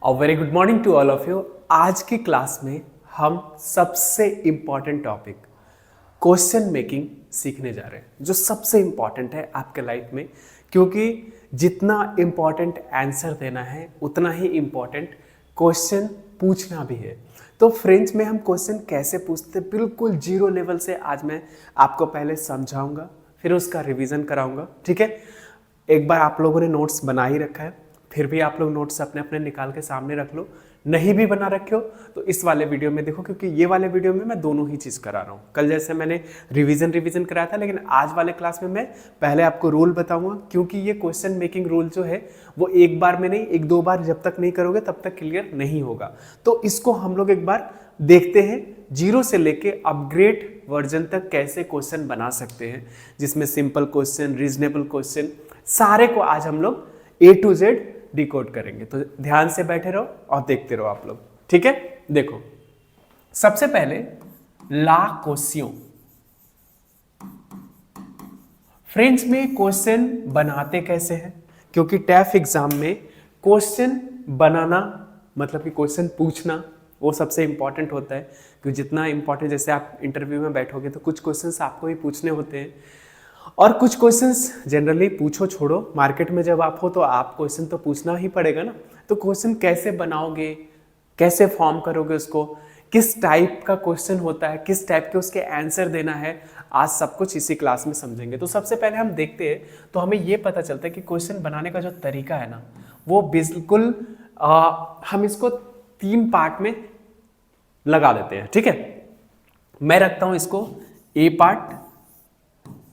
Very good morning to all of you. आज की class में हम सबसे इंपॉर्टेंट टॉपिक क्वेश्चन मेकिंग सीखने जा रहे हैं, जो सबसे इंपॉर्टेंट है आपके लाइफ में, क्योंकि जितना इंपॉर्टेंट आंसर देना है उतना ही इंपॉर्टेंट क्वेश्चन पूछना भी है। तो फ्रेंच में हम क्वेश्चन कैसे पूछते हैं, बिल्कुल जीरो लेवल से आज मैं आपको पहले समझाऊंगा, फिर उसका रिवीजन कराऊंगा। ठीक है, एक बार आप लोगों ने नोट्स बना ही रखा है, फिर भी आप लोग नोट्स अपने अपने निकाल के सामने रख लो। नहीं भी बना रखे हो तो इस वाले वीडियो में देखो, क्योंकि ये वाले वीडियो में मैं दोनों ही चीज़ करा रहा हूँ। कल जैसे मैंने रिवीजन कराया था, लेकिन आज वाले क्लास में मैं पहले आपको रूल बताऊंगा, क्योंकि ये क्वेश्चन मेकिंग रूल जो है वो एक बार में नहीं, एक दो बार जब तक नहीं करोगे तब तक क्लियर नहीं होगा। तो इसको हम लोग एक बार देखते हैं, जीरो से लेके अपग्रेड वर्जन तक कैसे क्वेश्चन बना सकते हैं, जिसमें सिंपल क्वेश्चन, रीजनेबल क्वेश्चन, सारे को आज हम लोग A to Z डिकोड करेंगे। तो ध्यान से बैठे रहो और देखते रहो आप लोग। ठीक है, देखो सबसे पहले ला क्वेश्चन। फ्रेंच में क्वेश्चन बनाते कैसे हैं, क्योंकि टैफ एग्जाम में क्वेश्चन बनाना मतलब कि क्वेश्चन पूछना वो सबसे इंपॉर्टेंट होता है। क्योंकि जितना इंपॉर्टेंट, जैसे आप इंटरव्यू में बैठोगे तो कुछ क्वेश्चंस आपको ही पूछने होते हैं, और कुछ क्वेश्चंस जनरली पूछो छोड़ो, मार्केट में जब आप हो तो आप क्वेश्चन तो पूछना ही पड़ेगा ना। तो क्वेश्चन कैसे बनाओगे, कैसे फॉर्म करोगे उसको, किस टाइप का क्वेश्चन होता है, किस टाइप के उसके आंसर देना है, आज सब कुछ इसी क्लास में समझेंगे। तो सबसे पहले हम देखते हैं तो हमें ये पता चलता है कि क्वेश्चन बनाने का जो तरीका है ना, वो बिल्कुल हम इसको 3 पार्ट में लगा देते हैं। ठीक है, मैं रखता हूं इसको A पार्ट,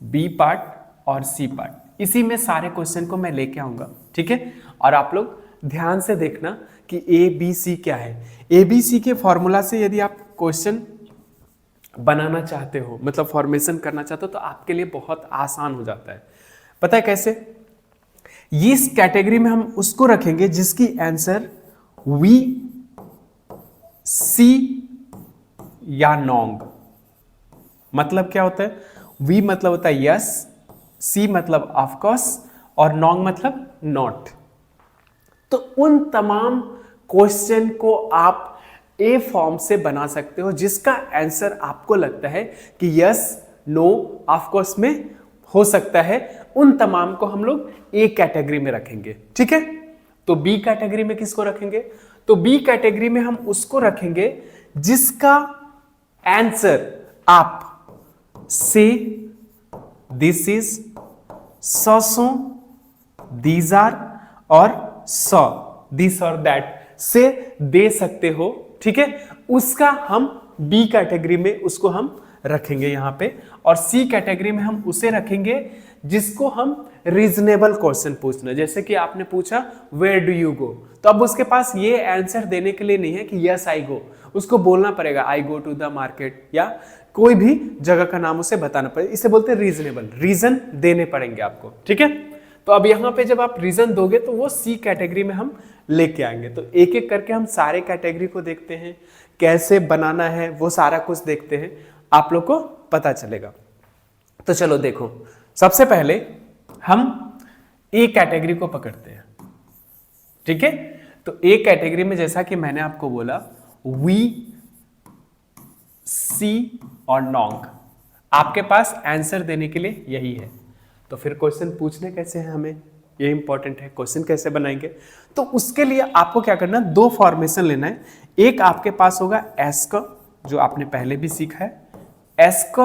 बी पार्ट और सी पार्ट। इसी में सारे क्वेश्चन को मैं लेके आऊंगा। ठीक है, और आप लोग ध्यान से देखना कि ए बी सी क्या है। ए बी सी के फॉर्मूला से यदि आप क्वेश्चन बनाना चाहते हो, मतलब फॉर्मेशन करना चाहते हो, तो आपके लिए बहुत आसान हो जाता है। पता है कैसे? इस कैटेगरी में हम उसको रखेंगे जिसकी आंसर वी, सी या नॉन्ग। मतलब क्या होता है? वी मतलब होता है यस, सी मतलब ऑफ कोर्स, और नॉन्ग मतलब नॉट। तो उन तमाम क्वेश्चन को आप ए फॉर्म से बना सकते हो, जिसका आंसर आपको लगता है कि यस, नो, ऑफ कोर्स में हो सकता है। उन तमाम को हम लोग ए कैटेगरी में रखेंगे। ठीक है, तो बी कैटेगरी में किसको रखेंगे? तो बी कैटेगरी में हम उसको रखेंगे जिसका आंसर आप से this is, so, these are और सो, दिस और दैट से दे सकते हो। ठीक है, उसका हम बी कैटेगरी में उसको हम रखेंगे यहां पे, और सी कैटेगरी में हम उसे रखेंगे जिसको हम रीजनेबल क्वेश्चन पूछना। जैसे कि आपने पूछा वेयर डू यू गो, तो अब उसके पास ये आंसर देने के लिए नहीं है कि यस आई गो, उसको बोलना पड़ेगा आई गो टू द मार्केट, या कोई भी जगह का नाम उसे बताना पड़ेगा। इसे बोलते हैं रीजनेबल, रीजन देने पड़ेंगे आपको। ठीक है, तो अब यहां पे जब आप रीजन दोगे तो वो सी कैटेगरी में हम लेके आएंगे। तो एक एक करके हम सारे कैटेगरी को देखते हैं, कैसे बनाना है वो सारा कुछ देखते हैं, आप लोग को पता चलेगा। तो चलो देखो, सबसे पहले हम ए कैटेगरी को पकड़ते हैं। ठीक है, तो ए कैटेगरी में जैसा कि मैंने आपको बोला वी, सी और नॉन्ग, आपके पास आंसर देने के लिए यही है। तो फिर क्वेश्चन पूछने कैसे हैं हमें, ये इंपॉर्टेंट है। क्वेश्चन कैसे बनाएंगे, तो उसके लिए आपको क्या करना है, 2 फॉर्मेशन लेना है। एक आपके पास होगा एस्क, जो आपने पहले भी सीखा है। एस्क,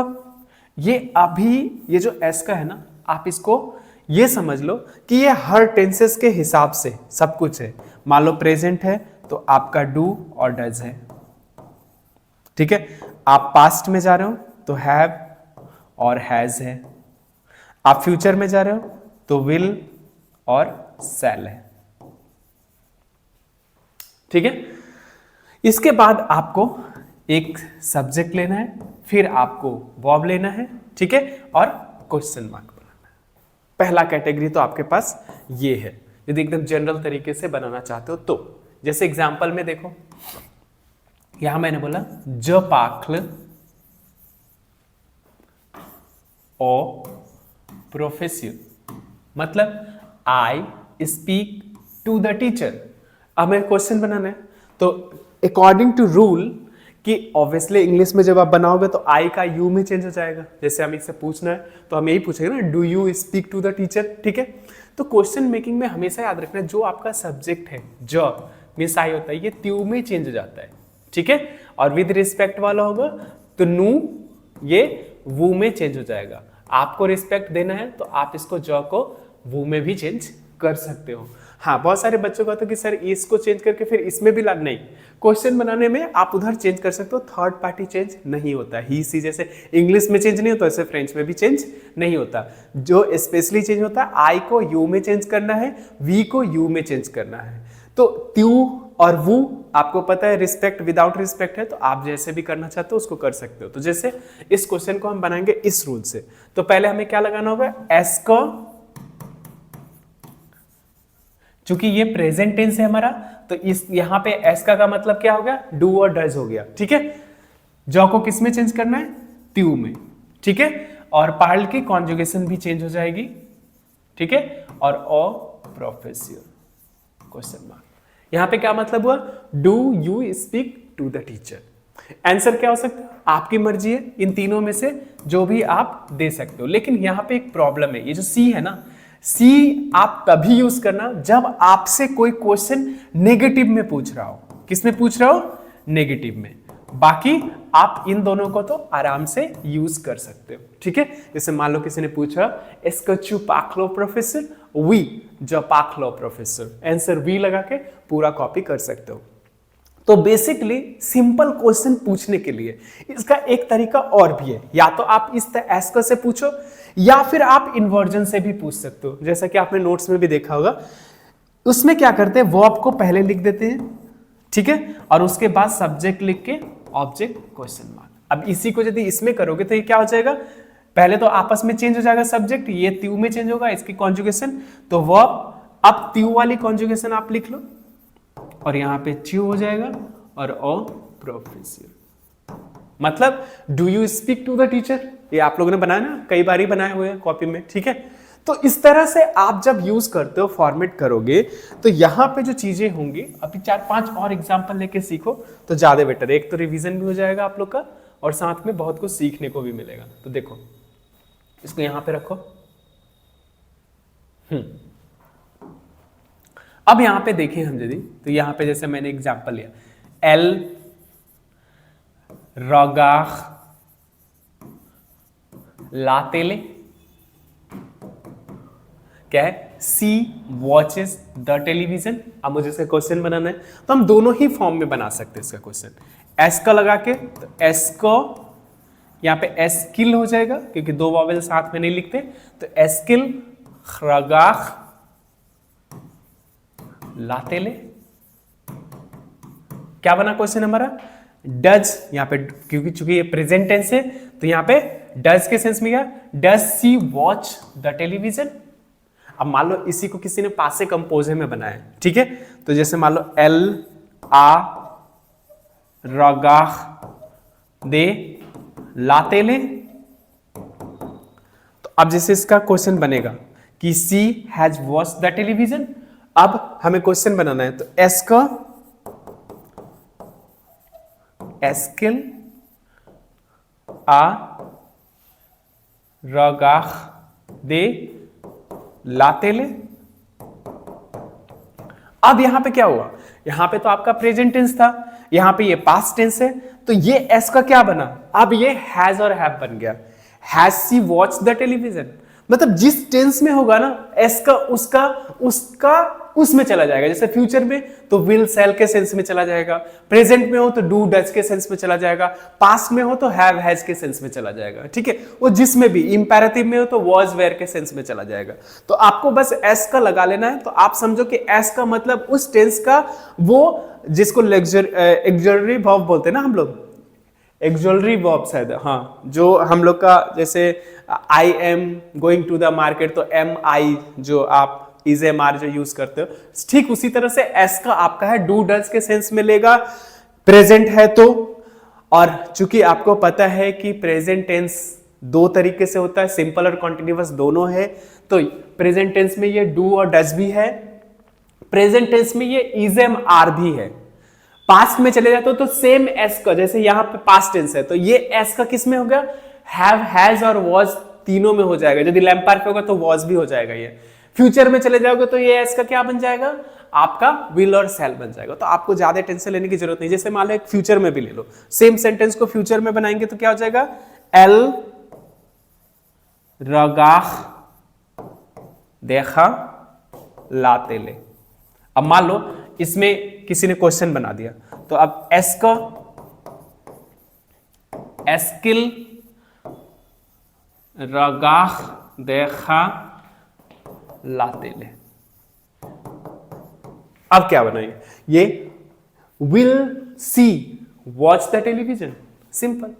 ये अभी ये जो एस्क है ना, आप इसको ये समझ लो कि ये हर टेंसेस के हिसाब से सब कुछ है। मान लो प्रेजेंट है तो आपका डू और डज है। ठीक है, आप पास्ट में जा रहे हो तो हैव और हैज है। आप फ्यूचर में जा रहे हो तो विल और शैल है। ठीक है, इसके बाद आपको एक सब्जेक्ट लेना है, फिर आपको वर्ब लेना है। ठीक है, और क्वेश्चन मार्क बनाना है। पहला कैटेगरी तो आपके पास ये है, यदि एकदम जनरल तरीके से बनाना चाहते हो तो। जैसे एग्जांपल में देखो, यहां मैंने बोला ज पाखल ओ प्रोफेसियो, मतलब I speak to the teacher. अब हमें क्वेश्चन बनाना है, तो अकॉर्डिंग टू रूल कि ऑब्वियसली इंग्लिश में जब आप बनाओगे तो आई का यू में चेंज हो जाएगा। जैसे हमें इससे पूछना है तो हम यही पूछेंगे ना, do you speak to the teacher, ठीक है। तो क्वेश्चन मेकिंग में हमेशा याद रखना जो आपका सब्जेक्ट है, जो मीन्स आई होता है, ये त्यू में चेंज हो जाता है, ठीक है। और विद रिस्पेक्ट वाला होगा तो नू ये वू में चेंज हो जाएगा। आपको रिस्पेक्ट देना है तो आप इसको जो को वू में भी चेंज कर सकते हो। हाँ, बहुत सारे बच्चों का तो कि सर इसको चेंज करके फिर इसमें भी लाना, नहीं, क्वेश्चन बनाने में आप उधर चेंज कर सकते हो, थर्ड पार्टी चेंज नहीं होता। ही सी जैसे इंग्लिश में चेंज नहीं होता वैसे फ्रेंच में भी चेंज नहीं होता। जो स्पेशली चेंज होता है, आई को यू में चेंज करना है, वी को यू में चेंज करना है। तो त्यू और वू आपको पता है रिस्पेक्ट विदाउट रिस्पेक्ट है, तो आप जैसे भी करना चाहते हो उसको कर सकते हो। तो जैसे इस क्वेश्चन को हम बनाएंगे इस रूल से, तो पहले हमें क्या लगाना होगा, एस को, चूंकि ये प्रेजेंट टेंस है हमारा, तो इस यहां पे एस का मतलब क्या हो गया, डू और डज हो गया, ठीक है। जॉ को किस में चेंज करना है, त्यू में, ठीक है। और पार्ल की कॉन्जुगेशन भी चेंज हो जाएगी, ठीक है। और ओ प्रोफेसर क्वेश्चन मार्क, यहां पे क्या मतलब हुआ, do you speak to the teacher. Answer क्या हो सकता है, आपकी मर्जी है, इन तीनों में से जो भी आप दे सकते हो। लेकिन यहां पे एक प्रॉब्लम है, ये जो सी है ना, सी आप तभी यूज करना जब आपसे कोई क्वेश्चन नेगेटिव में पूछ रहा हो। किस में पूछ रहा हो, नेगेटिव में। बाकी आप इन दोनों को तो आराम से यूज कर सकते हो, ठीक है। जैसे मान लो किसी ने पूछा एस्कचू पाखलो प्रोफेसर, वी जो पाखलो प्रोफेसर, आंसर वी लगा के पूरा कॉपी कर सकते हो। तो बेसिकली सिंपल क्वेश्चन पूछने के लिए इसका एक तरीका और भी है, या तो आप इस एस्क से पूछो या फिर आप इन्वर्जन से भी पूछ सकते हो। जैसा कि आपने नोट्स में भी देखा होगा, उसमें क्या करते हैं, वर्ब को पहले लिख देते हैं, ठीक है, और उसके बाद सब्जेक्ट लिख के ऑब्जेक्ट क्वेश्चन मार्क। अब इसी को यदि इसमें करोगे तो ये क्या हो जाएगा, पहले तो आपस में चेंज हो जाएगा सब्जेक्ट, ये त्यू में चेंज होगा इसकी कॉन्जुगेशन, तो वर्ब अब त्यू वाली कॉन्जुगेशन आप लिख लो और यहां पे च्यू हो जाएगा और ओ प्रोफेसर। मतलब do you speak to the teacher, ये आप लोगों ने बनाया ना, कई बार ही बनाए हुए हैं कॉपी में, ठीक है। तो इस तरह से आप जब यूज करते हो, फॉर्मेट करोगे, तो यहां पे जो चीजें होंगी, अभी 4-5 और एग्जांपल लेके सीखो तो ज्यादा बेटर। एक तो रिवीजन भी हो जाएगा आप लोग का और साथ में बहुत कुछ सीखने को भी मिलेगा। तो देखो इसको यहां पे रखो। अब यहां पे देखें हम यदि, तो यहां पे जैसे मैंने एग्जांपल लिया, एल रोगाख लातेले, क्या है, सी वॉचेस द टेलीविजन। अब मुझे इसका क्वेश्चन बनाना है तो हम दोनों ही फॉर्म में बना सकते हैं इसका क्वेश्चन। एस का लगा के, तो एस को यहां पे एस्किल हो जाएगा क्योंकि दो वॉवेल साथ में नहीं लिखते, तो एस्किल खरगाख लातेले। क्या बना क्वेश्चन हमारा, डज, यहां पे क्योंकि चूंकि ये प्रेजेंट टेंस है तो यहां पे डज के सेंस में गया, does she watch the television. अब मान लो इसी को किसी ने पासे कंपोजे में बनाया, ठीक है, तो जैसे मान लो एल आ रगाह दे लातेले। तो अब जैसे इसका क्वेश्चन बनेगा कि सी हैज वॉच द टेलीविजन। अब हमें क्वेश्चन बनाना है, तो एस का एस्किल आ रगाह दे लातेले। अब यहां पे क्या हुआ, यहां पे तो आपका प्रेजेंट टेंस था, यहां पे ये पास्ट टेंस है, तो ये एस का क्या बना, अब ये हैज और हैव बन गया। Has she watch the television, मतलब जिस टेंस में होगा ना एस का, उसका उसमें चला जाएगा। जैसे फ्यूचर में तो विल सेल के सेंस में चला जाएगा, प्रेजेंट में हो तो डू डज के सेंस में चला जाएगा, पास्ट में हो तो हैव हैज के सेंस में चला जाएगा, ठीक है। वो जिसमें भी, इंपेरेटिव में हो तो वाज वेयर के सेंस में चला जाएगा। तो आपको बस एस का लगा लेना है। तो आप समझो कि एस का मतलब उस टेंस का, वो जिसको एक्सुलरी वर्ब बोलते हैं ना हम लोग, एक्सुलरी वर्ब शायद, हाँ, जो हम लोग का जैसे I am going to the market, तो एम आई जो आप इज एम आर जो यूज करते हो, ठीक उसी तरह से एस का आपका है डू डज के सेंस में लेगा, प्रेजेंट है तो। और चूंकि आपको पता है कि प्रेजेंट टेंस दो तरीके से होता है, सिंपल और कॉन्टिन्यूअस दोनों है, तो प्रेजेंट टेंस में ये डू और डज भी है, प्रेजेंट टेंस में ये इज एम आर भी है। पास्ट में चले जाते हो तो सेम एस का, जैसे यहां पे पास्ट टेंस है तो ये एस का किस में हो गया, हैव, हैज और वॉज तीनों में हो जाएगा। यदि लैम्पार्ड पे होगा तो वॉज भी हो जाएगा। ये फ्यूचर में चले जाओगे तो ये एस का क्या बन जाएगा, आपका विल और शैल बन जाएगा। तो आपको ज्यादा टेंशन लेने की जरूरत नहीं। जैसे मान लो एक फ्यूचर में भी ले लो, सेम सेंटेंस को फ्यूचर में बनाएंगे तो क्या हो जाएगा, एल रगाह देखा लाते ले। अब मान लो इसमें किसी ने क्वेश्चन बना दिया तो अब एस का एस्किल रगाह देखा लाते ले। अब क्या बनाएंगे, ये will see watch the television, simple.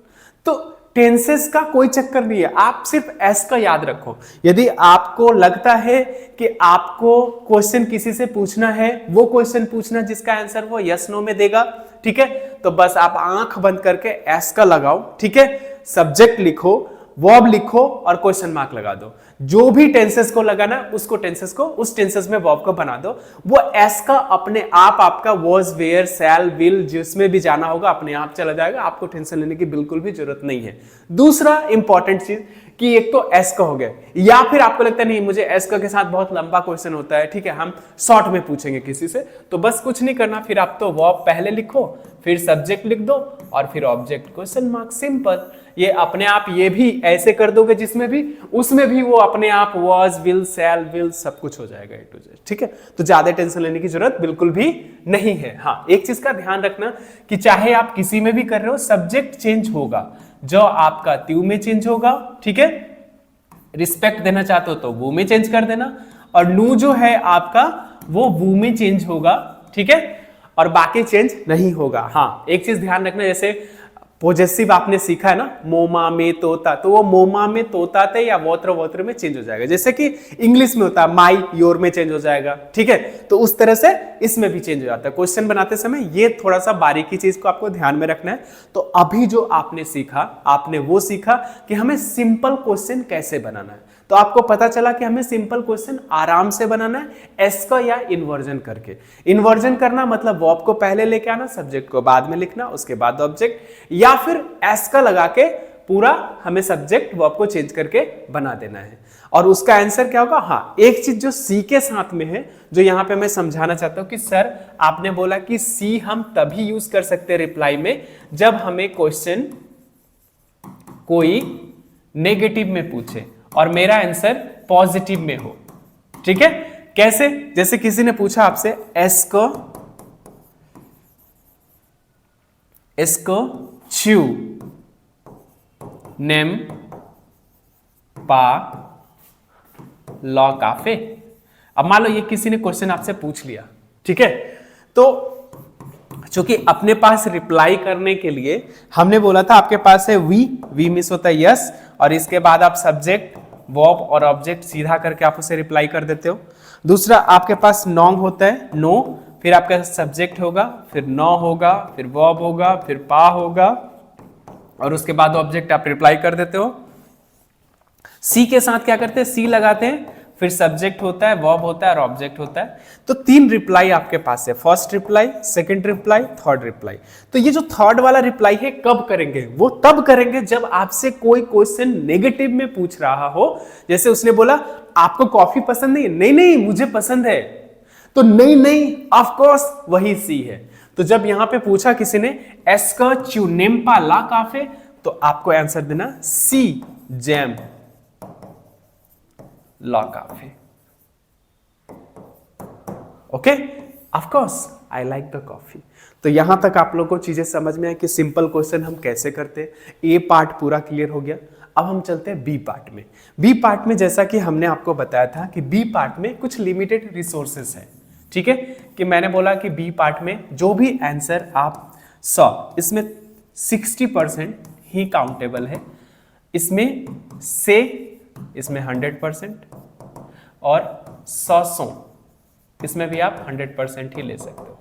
तो टेंसेस का कोई चक्कर नहीं है, आप सिर्फ एस का याद रखो। यदि आपको लगता है कि आपको क्वेश्चन किसी से पूछना है, वो क्वेश्चन पूछना जिसका आंसर वो यस नो में देगा, ठीक है, तो बस आप आंख बंद करके एस का लगाओ, ठीक है, सब्जेक्ट लिखो, वर्ब लिखो और क्वेश्चन मार्क लगा दो। जो भी टेंसेस को लगाना उसको टेंसेस को उस टेंसेस में वर्ब को बना दो। वो एस का अपने आप आपका वॉज, वेयर, शैल, विल जिसमें भी जाना होगा अपने आप चला जाएगा, आपको टेंशन लेने की बिल्कुल भी जरूरत नहीं है। दूसरा इंपॉर्टेंट चीज कि एक तो एस का हो गया, या फिर आपको लगता है नहीं मुझे एस का के साथ बहुत लंबा क्वेश्चन होता है, ठीक है, हम शॉर्ट में पूछेंगे किसी से, तो बस कुछ नहीं करना, फिर आप तो वर्ब पहले लिखो, फिर सब्जेक्ट लिख दो और फिर ऑब्जेक्ट क्वेश्चन मार्क, सिंपल। ये अपने आप ये भी ऐसे कर दोगे जिसमें भी, उसमें भी वो अपने आप वॉज, विल, शैल, विल सब कुछ हो जाएगा ए टू जेड, ठीक है। तो ज्यादा टेंशन लेने की जरूरत बिल्कुल भी नहीं है। हाँ, एक चीज का ध्यान रखना कि चाहे आप किसी में भी कर रहे हो, सब्जेक्ट चेंज होगा, जो आपका त्यू में चेंज होगा, ठीक है, रिस्पेक्ट देना चाहते हो तो वो में चेंज कर देना, और नू जो है आपका वो वो में चेंज होगा, ठीक है, और बाकी चेंज नहीं होगा। हाँ, एक चीज ध्यान रखना, जैसे पॉजेसिव आपने सीखा है ना, मोमा में तोता, तो वो मोमा में तोताते या वोत्र वोत्र में चेंज हो जाएगा। जैसे कि इंग्लिश में होता है माई योर में चेंज हो जाएगा, ठीक है, तो उस तरह से इसमें भी चेंज हो जाता है। क्वेश्चन बनाते समय ये थोड़ा सा बारीकी चीज को आपको ध्यान में रखना है। तो अभी जो आपने सीखा, आपने वो सीखा कि हमें सिंपल क्वेश्चन कैसे बनाना है। तो आपको पता चला कि हमें सिंपल क्वेश्चन आराम से बनाना है, एस का या इन्वर्जन करके। इन्वर्जन करना मतलब वर्ब को पहले लेके आना, सब्जेक्ट को बाद में लिखना, उसके बाद ऑब्जेक्ट, या फिर एस का लगा के पूरा हमें सब्जेक्ट वर्ब को चेंज करके बना देना है। और उसका आंसर क्या होगा, हाँ, एक चीज जो सी के साथ में है, जो यहां पे मैं समझाना चाहता हूं कि सर आपने बोला कि सी हम तभी यूज कर सकते हैं रिप्लाई में जब हमें क्वेश्चन कोई नेगेटिव में पूछे और मेरा आंसर पॉजिटिव में हो, ठीक है। कैसे, जैसे किसी ने पूछा आपसे इसको च्यू नेम पा लॉ काफे। अब मान लो ये किसी ने क्वेश्चन आपसे पूछ लिया, ठीक है, तो चूंकि अपने पास रिप्लाई करने के लिए हमने बोला था आपके पास है वी मिस होता है यस, और इसके बाद आप सब्जेक्ट, वर्ब और ऑब्जेक्ट सीधा करके आप उसे रिप्लाई कर देते हो। दूसरा आपके पास नॉन्ग होता है नो, फिर आपका सब्जेक्ट होगा, फिर नो होगा, फिर वर्ब होगा, फिर पा होगा, और उसके बाद ऑब्जेक्ट आप रिप्लाई कर देते हो। सी के साथ क्या करते हैं, सी लगाते हैं, फिर सब्जेक्ट होता है, वर्ब होता है और ऑब्जेक्ट होता है। तो 3 रिप्लाई आपके पास है, first reply, second reply, third reply. तो ये जो थर्ड वाला रिप्लाई है कब करेंगे, वो तब करेंगे जब आपसे कोई क्वेश्चन नेगेटिव में पूछ रहा हो। जैसे उसने बोला आपको कॉफी पसंद नहीं, नहीं नहीं मुझे पसंद है, तो नहीं नहीं ऑफ कोर्स वही सी है। तो जब यहां पे पूछा किसी ने एस्का च्यूनेम्पा ला काफे, तो आपको आंसर देना सी जैम लॉ काफे। Okay, of course I like the coffee. तो यहां तक आप लोगों को चीजें समझ में आए कि सिंपल क्वेश्चन हम कैसे करते हैं। ए पार्ट पूरा क्लियर हो गया। अब हम चलते हैं बी पार्ट में। बी पार्ट में जैसा कि हमने आपको बताया था कि बी पार्ट में कुछ लिमिटेड रिसोर्सेस है, ठीक है, कि मैंने बोला कि बी पार्ट में जो भी आंसर आप 100, इसमें 60% ही काउंटेबल है, इसमें से इसमें 100% और 100 इसमें भी आप 100% ही ले सकते हो।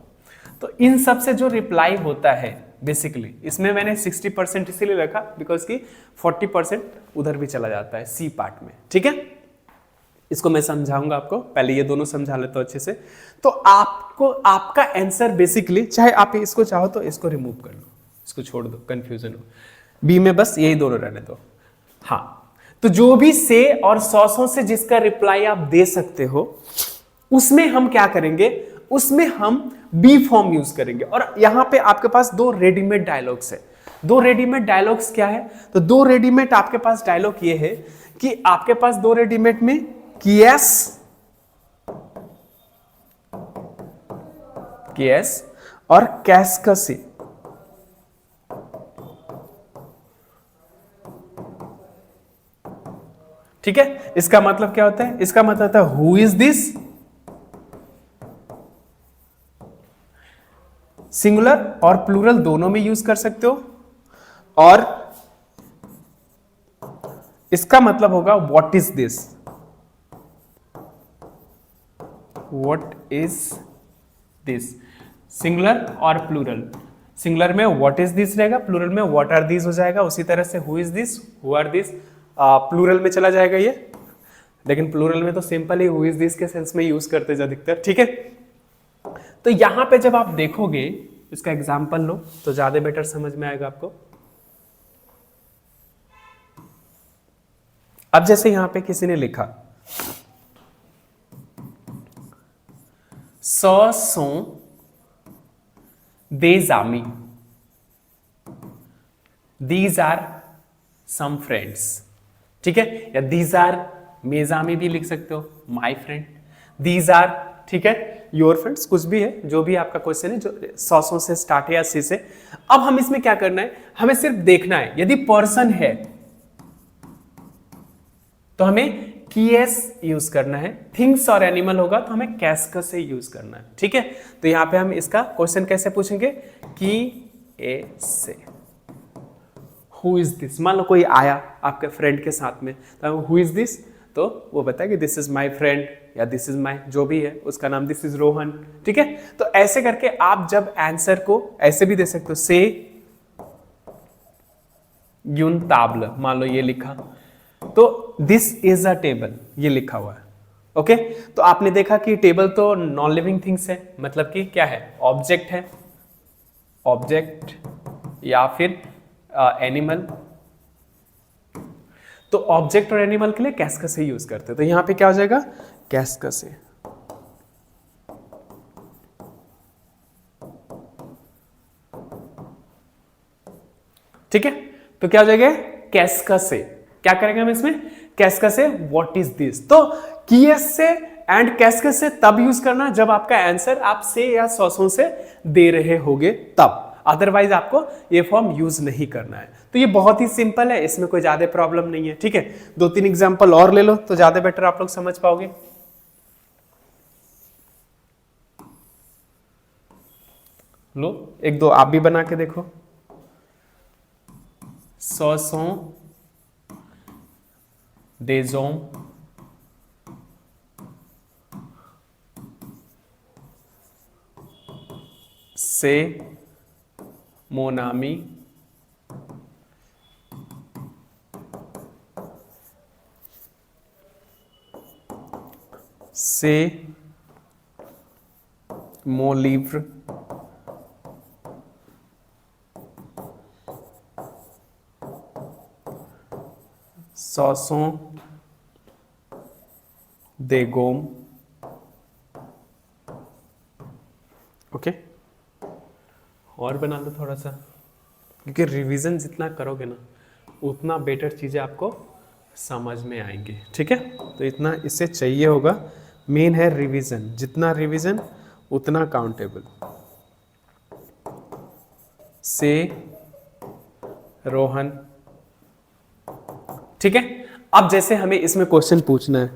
तो इन सब से जो रिप्लाई होता है बेसिकली, इसमें मैंने 60% इसीलिए रखा बिकॉज कि 40% उधर भी चला जाता है सी पार्ट में, ठीक है। इसको मैं समझाऊंगा आपको, पहले ये दोनों समझा लेता हूं अच्छे से। तो आपको आपका आंसर बेसिकली, चाहे आप इसको चाहो तो इसको रिमूव कर लो, इसको छोड़ दो, कंफ्यूजन हो, बी में बस यही दोनों रहने दो। हाँ, तो जो भी से और सौ से जिसका रिप्लाई आप दे सकते हो, उसमें हम क्या करेंगे, उसमें हम बी फॉर्म यूज करेंगे। और यहां पे आपके पास दो रेडीमेड डायलॉग्स है। दो रेडीमेड डायलॉग्स क्या है, तो दो रेडीमेड आपके पास डायलॉग ये है कि आपके पास दो रेडीमेड में केएस और कैसकसी। ठीक है, इसका मतलब क्या होता है, इसका मतलब होता है हु इज दिस, सिंगुलर और प्लूरल दोनों में यूज कर सकते हो। और इसका मतलब होगा what is this, what is this, singular और प्लूरल। सिंगुलर में व्हाट इज दिस रहेगा, प्लूरल में व्हाट आर दिस हो जाएगा। उसी तरह से who is this, who are this, plural में चला जाएगा ये, लेकिन प्लूरल में तो सिंपल ही हु इज दिस के सेंस में यूज करते हैं अधिकतर। ठीक है, तो यहां पे जब आप देखोगे, इसका एग्जांपल लो तो ज्यादा बेटर समझ में आएगा आपको। अब जैसे यहां पे किसी ने लिखा सो दे जामी, दीज आर सम फ्रेंड्स। ठीक है, या दीज आर मेजामी भी लिख सकते हो, माई फ्रेंड, दीज आर, ठीक है, योर फ्रेंड्स, कुछ भी है, जो भी आपका क्वेश्चन है, जो सौ से स्टार्ट है या सी से। अब हम इसमें क्या करना है, हमें सिर्फ देखना है, यदि पर्सन है तो हमें कीएस यूज करना है, थिंग्स और एनिमल होगा तो हमें कैसकस से यूज करना है। ठीक है, तो यहां पे हम इसका क्वेश्चन कैसे पूछेंगे, की ए से हु इज दिस। मान लो कोई आया आपके फ्रेंड के साथ में, तो हु इज दिस, तो वो बताएगा दिस इज माय फ्रेंड या दिस इज माय, जो भी है उसका नाम, दिस इज रोहन। ठीक है, तो ऐसे करके आप जब आंसर को ऐसे भी दे सकते हो, से यून ताबल, मान लो ये लिखा, तो दिस इज अ टेबल, ये लिखा हुआ है। ओके, तो आपने देखा कि टेबल तो नॉन लिविंग थिंग्स है, मतलब कि क्या है, ऑब्जेक्ट है, ऑब्जेक्ट या फिर एनिमल। तो ऑब्जेक्ट और एनिमल के लिए कैसकस से यूज करते हैं, तो यहां पे क्या हो जाएगा, कैसकस से। ठीक है, तो क्या हो जाएगा, कैसकस से। क्या करेंगे हम इसमें, कैसकस से व्हाट इज दिस। तो कीएस से एंड कैसकस से तब यूज करना जब आपका आंसर आप से या सौ से दे रहे होगे तब, अदरवाइज आपको ये फॉर्म यूज नहीं करना है। तो ये बहुत ही सिंपल है, इसमें कोई ज्यादा प्रॉब्लम नहीं है। ठीक है, 2-3 एग्जांपल और ले लो तो ज्यादा बेटर आप लोग समझ पाओगे। लो, 1-2 आप भी बना के देखो। सौ देजों से मोनामी से मोलिव्र सौसों दे गोम। ओके, और बना लो थोड़ा सा, क्योंकि रिवीजन जितना करोगे ना उतना बेटर चीजें आपको समझ में आएंगी। ठीक है, तो इतना इससे चाहिए होगा, मेन है रिवीजन, जितना रिवीजन उतना काउंटेबल। से रोहन। ठीक है, अब जैसे हमें इसमें क्वेश्चन पूछना है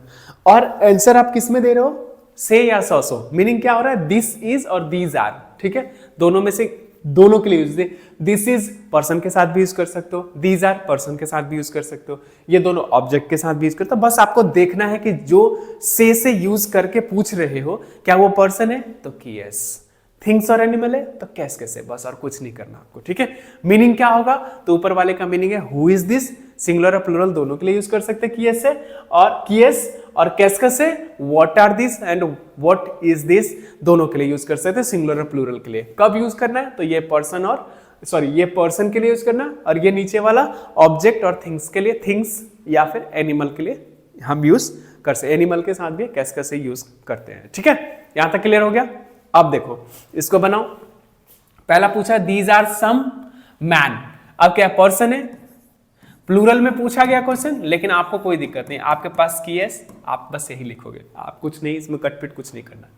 और आंसर आप किस में दे रहे हो, से या सौ, मीनिंग क्या हो रहा है, दिस इज और दीज आर। ठीक है, दोनों में से दोनों के लिए use they, this is person के साथ भी यूज कर सकते हो, दीज आर पर्सन के साथ भी यूज कर सकते हो, ये दोनों ऑब्जेक्ट के साथ भी यूज करते हो। बस आपको देखना है कि जो से यूज करके पूछ रहे हो क्या वो पर्सन है, तो कि यस, थिंग्स और एनिमल है तो कैसे, बस और कुछ नहीं करना आपको। ठीक है, मीनिंग क्या होगा, तो ऊपर वाले का मीनिंग है हु इज दिस, सिंगुलर और प्लूरल दोनों के लिए यूज कर सकते हैं किएस से, और किएस और कैसका से what are this and what is this दोनों के लिए यूज कर सकते हैं सिंगुलर और प्लूरल के लिए। कब यूज करना है? तो ये पर्सन और ये पर्सन के लिए यूज करना, और ये नीचे वाला ऑब्जेक्ट और थिंग्स के लिए, थिंग्स या फिर एनिमल के लिए हम यूज कर सकते। एनिमल के साथ भी कैसका से यूज करते हैं। ठीक है, यहां तक क्लियर हो गया। अब देखो इसको बनाओ। पहला पूछा दीज आर सम मैन, अब क्या पर्सन है, प्लूरल में पूछा गया क्वेश्चन, लेकिन आपको कोई दिक्कत नहीं, आपके पास किएस, आप बस यही लिखोगे, आप कुछ नहीं इसमें कटपिट कुछ नहीं करना।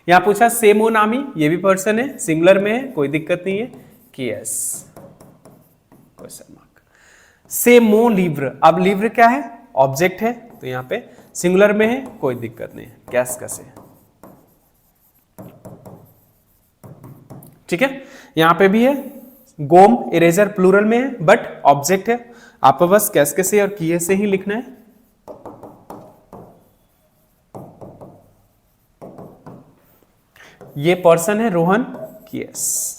यहां पूछा सेमो नामी, ये भी पर्सन है, सिंगुलर में है, कोई दिक्कत नहीं है, किएस क्वेश्चन मार्क। सेमो लिव्र, अब लिव्र क्या है? ऑब्जेक्ट है, तो यहां पे सिंगुलर में है, कोई दिक्कत नहीं, कैसका से। ठीक है, यहां पे भी है गोम, इरेजर प्लूरल में है बट ऑब्जेक्ट है, आपको बस कैसके से और किए से ही लिखना है। ये पर्सन है रोहन, किएस।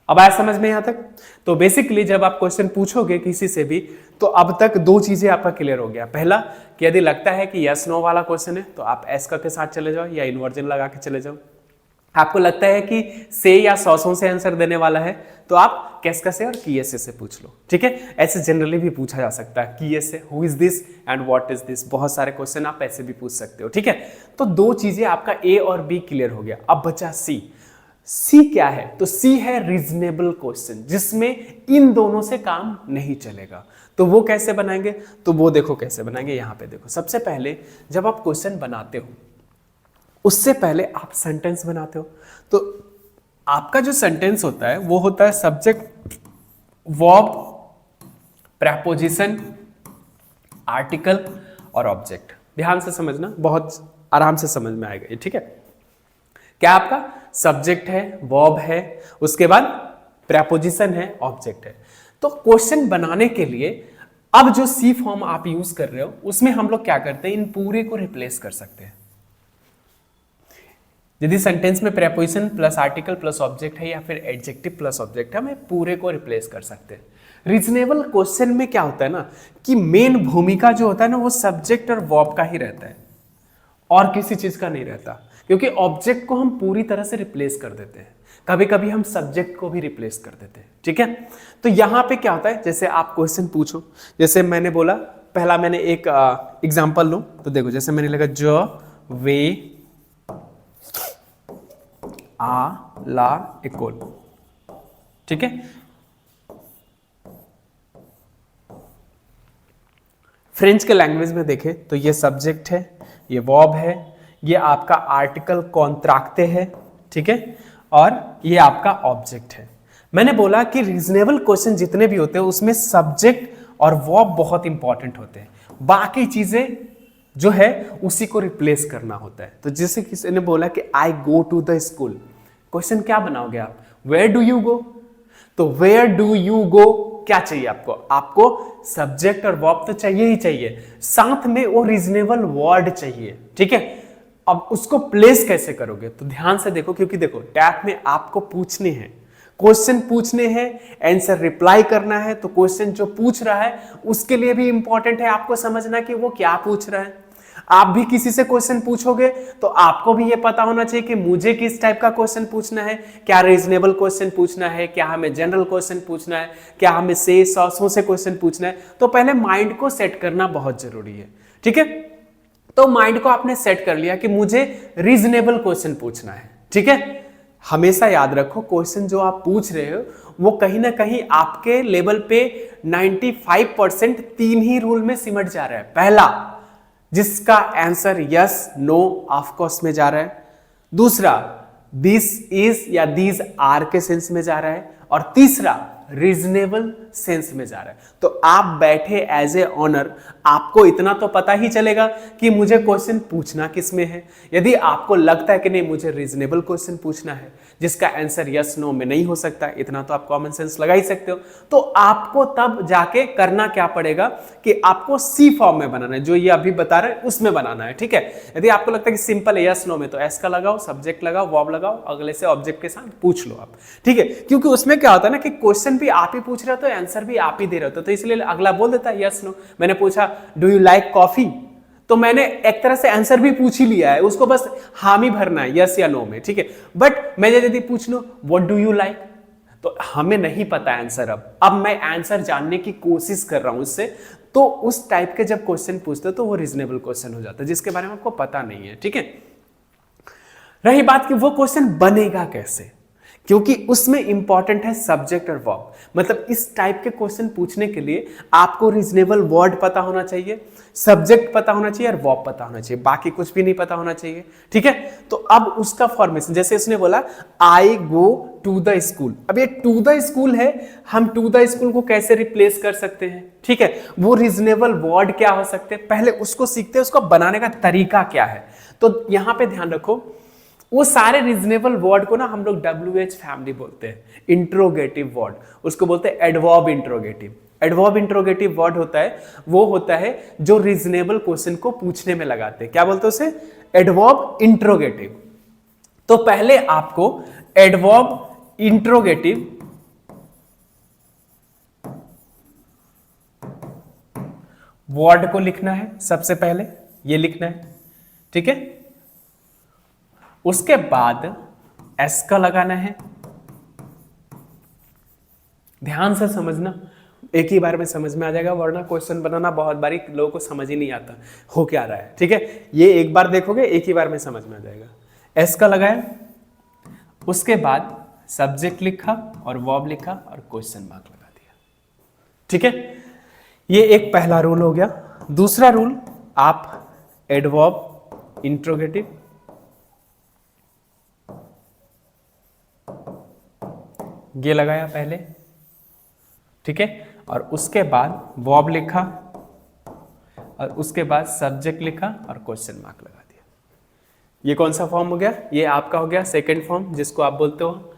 अब आया समझ में यहां तक? तो बेसिकली जब आप क्वेश्चन पूछोगे किसी से भी, तो अब तक दो चीजें आपका क्लियर हो गया। पहला कि यदि लगता है कि यस नो वाला क्वेश्चन है तो आप एस का के साथ चले जाओ या इन्वर्जन लगा के चले जाओ। आपको लगता है कि से या सौ से आंसर देने वाला है तो आप कैसका से और किएस से पूछ लो। ठीक है, ऐसे जनरली भी पूछा जा सकता है किएस से who is this and what is this, बहुत सारे क्वेश्चन आप ऐसे भी पूछ सकते हो। ठीक है, तो दो चीजें आपका ए और बी क्लियर हो गया। अब बचा सी। सी क्या है? तो सी है रीजनेबल क्वेश्चन, जिसमें इन दोनों से काम नहीं चलेगा। तो वो कैसे बनाएंगे? तो वो देखो कैसे बनाएंगे, यहां पे देखो। सबसे पहले जब आप क्वेश्चन बनाते हो उससे पहले आप सेंटेंस बनाते हो, तो आपका जो सेंटेंस होता है वो होता है सब्जेक्ट, वर्ब, प्रेपोजिशन, आर्टिकल और ऑब्जेक्ट। ध्यान से समझना, बहुत आराम से समझ में आएगा ये। ठीक है, क्या आपका सब्जेक्ट है, वर्ब है, उसके बाद प्रेपोजिशन है, ऑब्जेक्ट है। तो क्वेश्चन बनाने के लिए अब जो सी फॉर्म आप यूज कर रहे हो उसमें हम लोग क्या करते हैं, इन पूरे को रिप्लेस कर सकते हैं। यदि सेंटेंस में preposition plus article plus object है या फिर एडजेक्टिव प्लस ऑब्जेक्ट है, हमें पूरे को रिप्लेस कर सकते हैं। रीजनेबल क्वेश्चन में क्या होता है ना कि मेन भूमिका जो होता है ना वो सब्जेक्ट और वर्ब का ही रहता है और किसी चीज का नहीं रहता, क्योंकि ऑब्जेक्ट को हम पूरी तरह से रिप्लेस कर देते हैं। कभी कभी हम सब्जेक्ट को भी रिप्लेस कर देते हैं। ठीक है, तो यहां पे क्या होता है, जैसे आप क्वेश्चन पूछो, जैसे मैंने बोला, पहला मैंने एक एग्जांपल लो, तो देखो जैसे मैंने लगा जो वे आ ला इक्वल। ठीक है, फ्रेंच के लैंग्वेज में देखें तो ये सब्जेक्ट है, ये वर्ब है, ये आपका आर्टिकल कॉन्ट्रैक्टे है। ठीक है, और ये आपका ऑब्जेक्ट है। मैंने बोला कि रीजनेबल क्वेश्चन जितने भी होते हैं उसमें सब्जेक्ट और वर्ब बहुत इंपॉर्टेंट होते हैं, बाकी चीजें जो है उसी को रिप्लेस करना होता है। तो जैसे किसी ने बोला कि I go to the school, question क्या बनाओगे आप, वेयर डू यू गो? तो वेयर डू यू गो क्या चाहिए आपको? आपको सब्जेक्ट और वर्ब तो चाहिए ही चाहिए, साथ में वो रीजनेबल वर्ड चाहिए। ठीक है, अब उसको प्लेस कैसे करोगे? तो ध्यान से देखो, क्योंकि देखो टैब में आपको पूछने हैं, क्वेश्चन पूछने हैं, आंसर रिप्लाई करना है। तो क्वेश्चन जो पूछ रहा है उसके लिए भी इंपॉर्टेंट है आपको समझना कि वो क्या पूछ रहा है। आप भी किसी से क्वेश्चन पूछोगे तो आपको भी ये पता होना चाहिए कि मुझे किस टाइप का क्वेश्चन पूछना है, क्या रीजनेबल क्वेश्चन पूछना है, क्या हमें जनरल क्वेश्चन पूछना है, क्या हमें से सौ से क्वेश्चन पूछना है। तो पहले माइंड को सेट करना बहुत जरूरी है। ठीक है, तो माइंड को आपने सेट कर लिया कि मुझे रीजनेबल क्वेश्चन पूछना है। ठीक है, हमेशा याद रखो क्वेश्चन जो आप पूछ रहे हो वो कहीं ना कहीं आपके लेवल पे 95% तीन ही रूल में सिमट जा रहा है। पहला, जिसका answer yes no of course में जा रहा है। दूसरा, दिस इज या दीज आर के सेंस में जा रहा है। और तीसरा, रीजनेबल सेंस में जा रहा है। तो आप बैठे एज ए ऑनर, आपको इतना तो पता ही चलेगा कि मुझे क्वेश्चन पूछना किस में है। यदि आपको लगता है कि नहीं मुझे रीजनेबल क्वेश्चन पूछना है जिसका आंसर यस नो में नहीं हो सकता, इतना तो आप कॉमन सेंस लगा ही सकते हो, तो आपको तब जाके करना क्या पड़ेगा कि आपको सी फॉर्म में बनाना है, जो ये अभी बता रहे हैं उसमें बनाना है। ठीक है, यदि आपको लगता है कि सिंपल है यस नो में, तो एस का लगाओ, सब्जेक्ट लगाओ, वर्ब लगाओ, अगले से ऑब्जेक्ट के साथ पूछ लो आप। ठीक है, क्योंकि उसमें क्या होता है ना कि क्वेश्चन भी आप ही पूछ रहे हो तो आंसर भी आप ही दे रहे हो, तो इसलिए अगला बोल देता है यस नो। मैंने पूछा डू यू लाइक कॉफी, तो मैंने एक तरह से आंसर भी पूछ ही लिया है, उसको बस हामी भरना है यस या नो में। ठीक है, बट मैं यदि पूछ लूं व्हाट डू यू लाइक, तो हमें नहीं पता आंसर। अब मैं आंसर जानने की कोशिश कर रहा हूं उससे, तो उस टाइप के जब क्वेश्चन पूछते हो तो वो रीजनेबल क्वेश्चन हो जाता है जिसके बारे में आपको पता नहीं है। ठीक है, रही बात कि वो क्वेश्चन बनेगा कैसे, क्योंकि उसमें इंपॉर्टेंट है सब्जेक्ट और वर्ब। मतलब इस टाइप के क्वेश्चन पूछने के लिए आपको रीजनेबल वर्ड पता होना चाहिए, सब्जेक्ट पता होना चाहिए और वर्ब पता होना चाहिए, बाकी कुछ भी नहीं पता होना चाहिए। ठीक है, तो अब उसका फॉर्मेशन, जैसे उसने बोला I go to the school, अब ये टू द स्कूल है, हम टू द स्कूल को कैसे रिप्लेस कर सकते हैं। ठीक है, वो रीजनेबल वर्ड क्या हो सकते हैं, पहले उसको सीखते हैं, उसको बनाने का तरीका क्या है। तो यहां पे ध्यान रखो, वो सारे रीजनेबल वर्ड को ना हम लोग WH फैमिली बोलते हैं, इंट्रोगेटिव वर्ड, उसको बोलते हैं adverb interrogative. Adverb interrogative word होता है, वो होता है जो रीजनेबल क्वेश्चन को पूछने में लगाते हैं। क्या बोलते हैं उसे, एडवर्ब इंट्रोगेटिव। तो पहले आपको एडवर्ब इंट्रोगेटिव वर्ड को लिखना है, सबसे पहले ये लिखना है। ठीक है, उसके बाद एस का लगाना है। ध्यान से समझना, एक ही बार में समझ में आ जाएगा, वरना क्वेश्चन बनाना बहुत बारी लोगों को समझ ही नहीं आता हो क्या रहा है। ठीक है, ये एक बार देखोगे एक ही बार में समझ में आ जाएगा। एस का लगाया, उसके बाद सब्जेक्ट लिखा और वर्ब लिखा और क्वेश्चन मार्क लगा दिया। ठीक है, ये एक पहला रूल हो गया। दूसरा रूल, आप एडवर्ब इंट्रोगेटिव ये लगाया पहले। ठीक है, और उसके बाद वर्ब लिखा और उसके बाद सब्जेक्ट लिखा और क्वेश्चन मार्क लगा दिया। ये कौन सा फॉर्म हो गया, ये आपका हो गया सेकंड फॉर्म, जिसको आप बोलते हो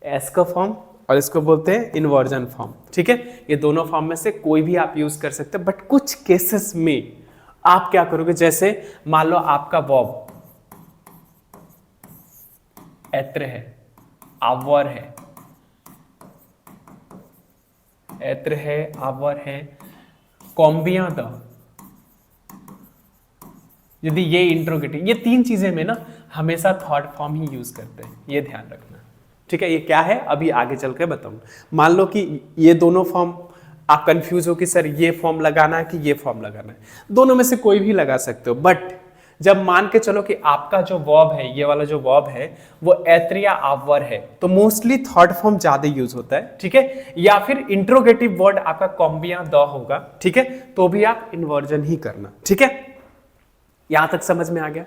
एस का फॉर्म, और इसको बोलते हैं इन्वर्जन फॉर्म। ठीक है, ये दोनों फॉर्म में से कोई भी आप यूज कर सकते हैं, बट कुछ केसेस में आप क्या करोगे, जैसे मान लो आपका वर्ब एत्र है, आवर है, एत्र है, आवर है, कॉम्बिया द, यदि ये इंट्रोगेटिव, ये तीन चीजें में ना हमेशा थर्ड फॉर्म ही यूज करते हैं, ये ध्यान रखना। ठीक है, ये क्या है अभी आगे चल के बताऊंगा। मान लो कि ये दोनों फॉर्म आप कंफ्यूज हो कि सर ये फॉर्म लगाना है कि ये फॉर्म लगाना है, दोनों में से कोई भी लगा सकते हो, बट जब मान के चलो कि आपका जो वर्ब है, ये वाला जो वर्ब है वो एत्र या आवर है, तो मोस्टली थर्ड फॉर्म ज्यादा यूज होता है। ठीक है, या फिर इंट्रोगेटिव वर्ड आपका कॉम्बिया द होगा। ठीक है, तो भी आप इन्वर्जन ही करना। ठीक है, यहां तक समझ में आ गया।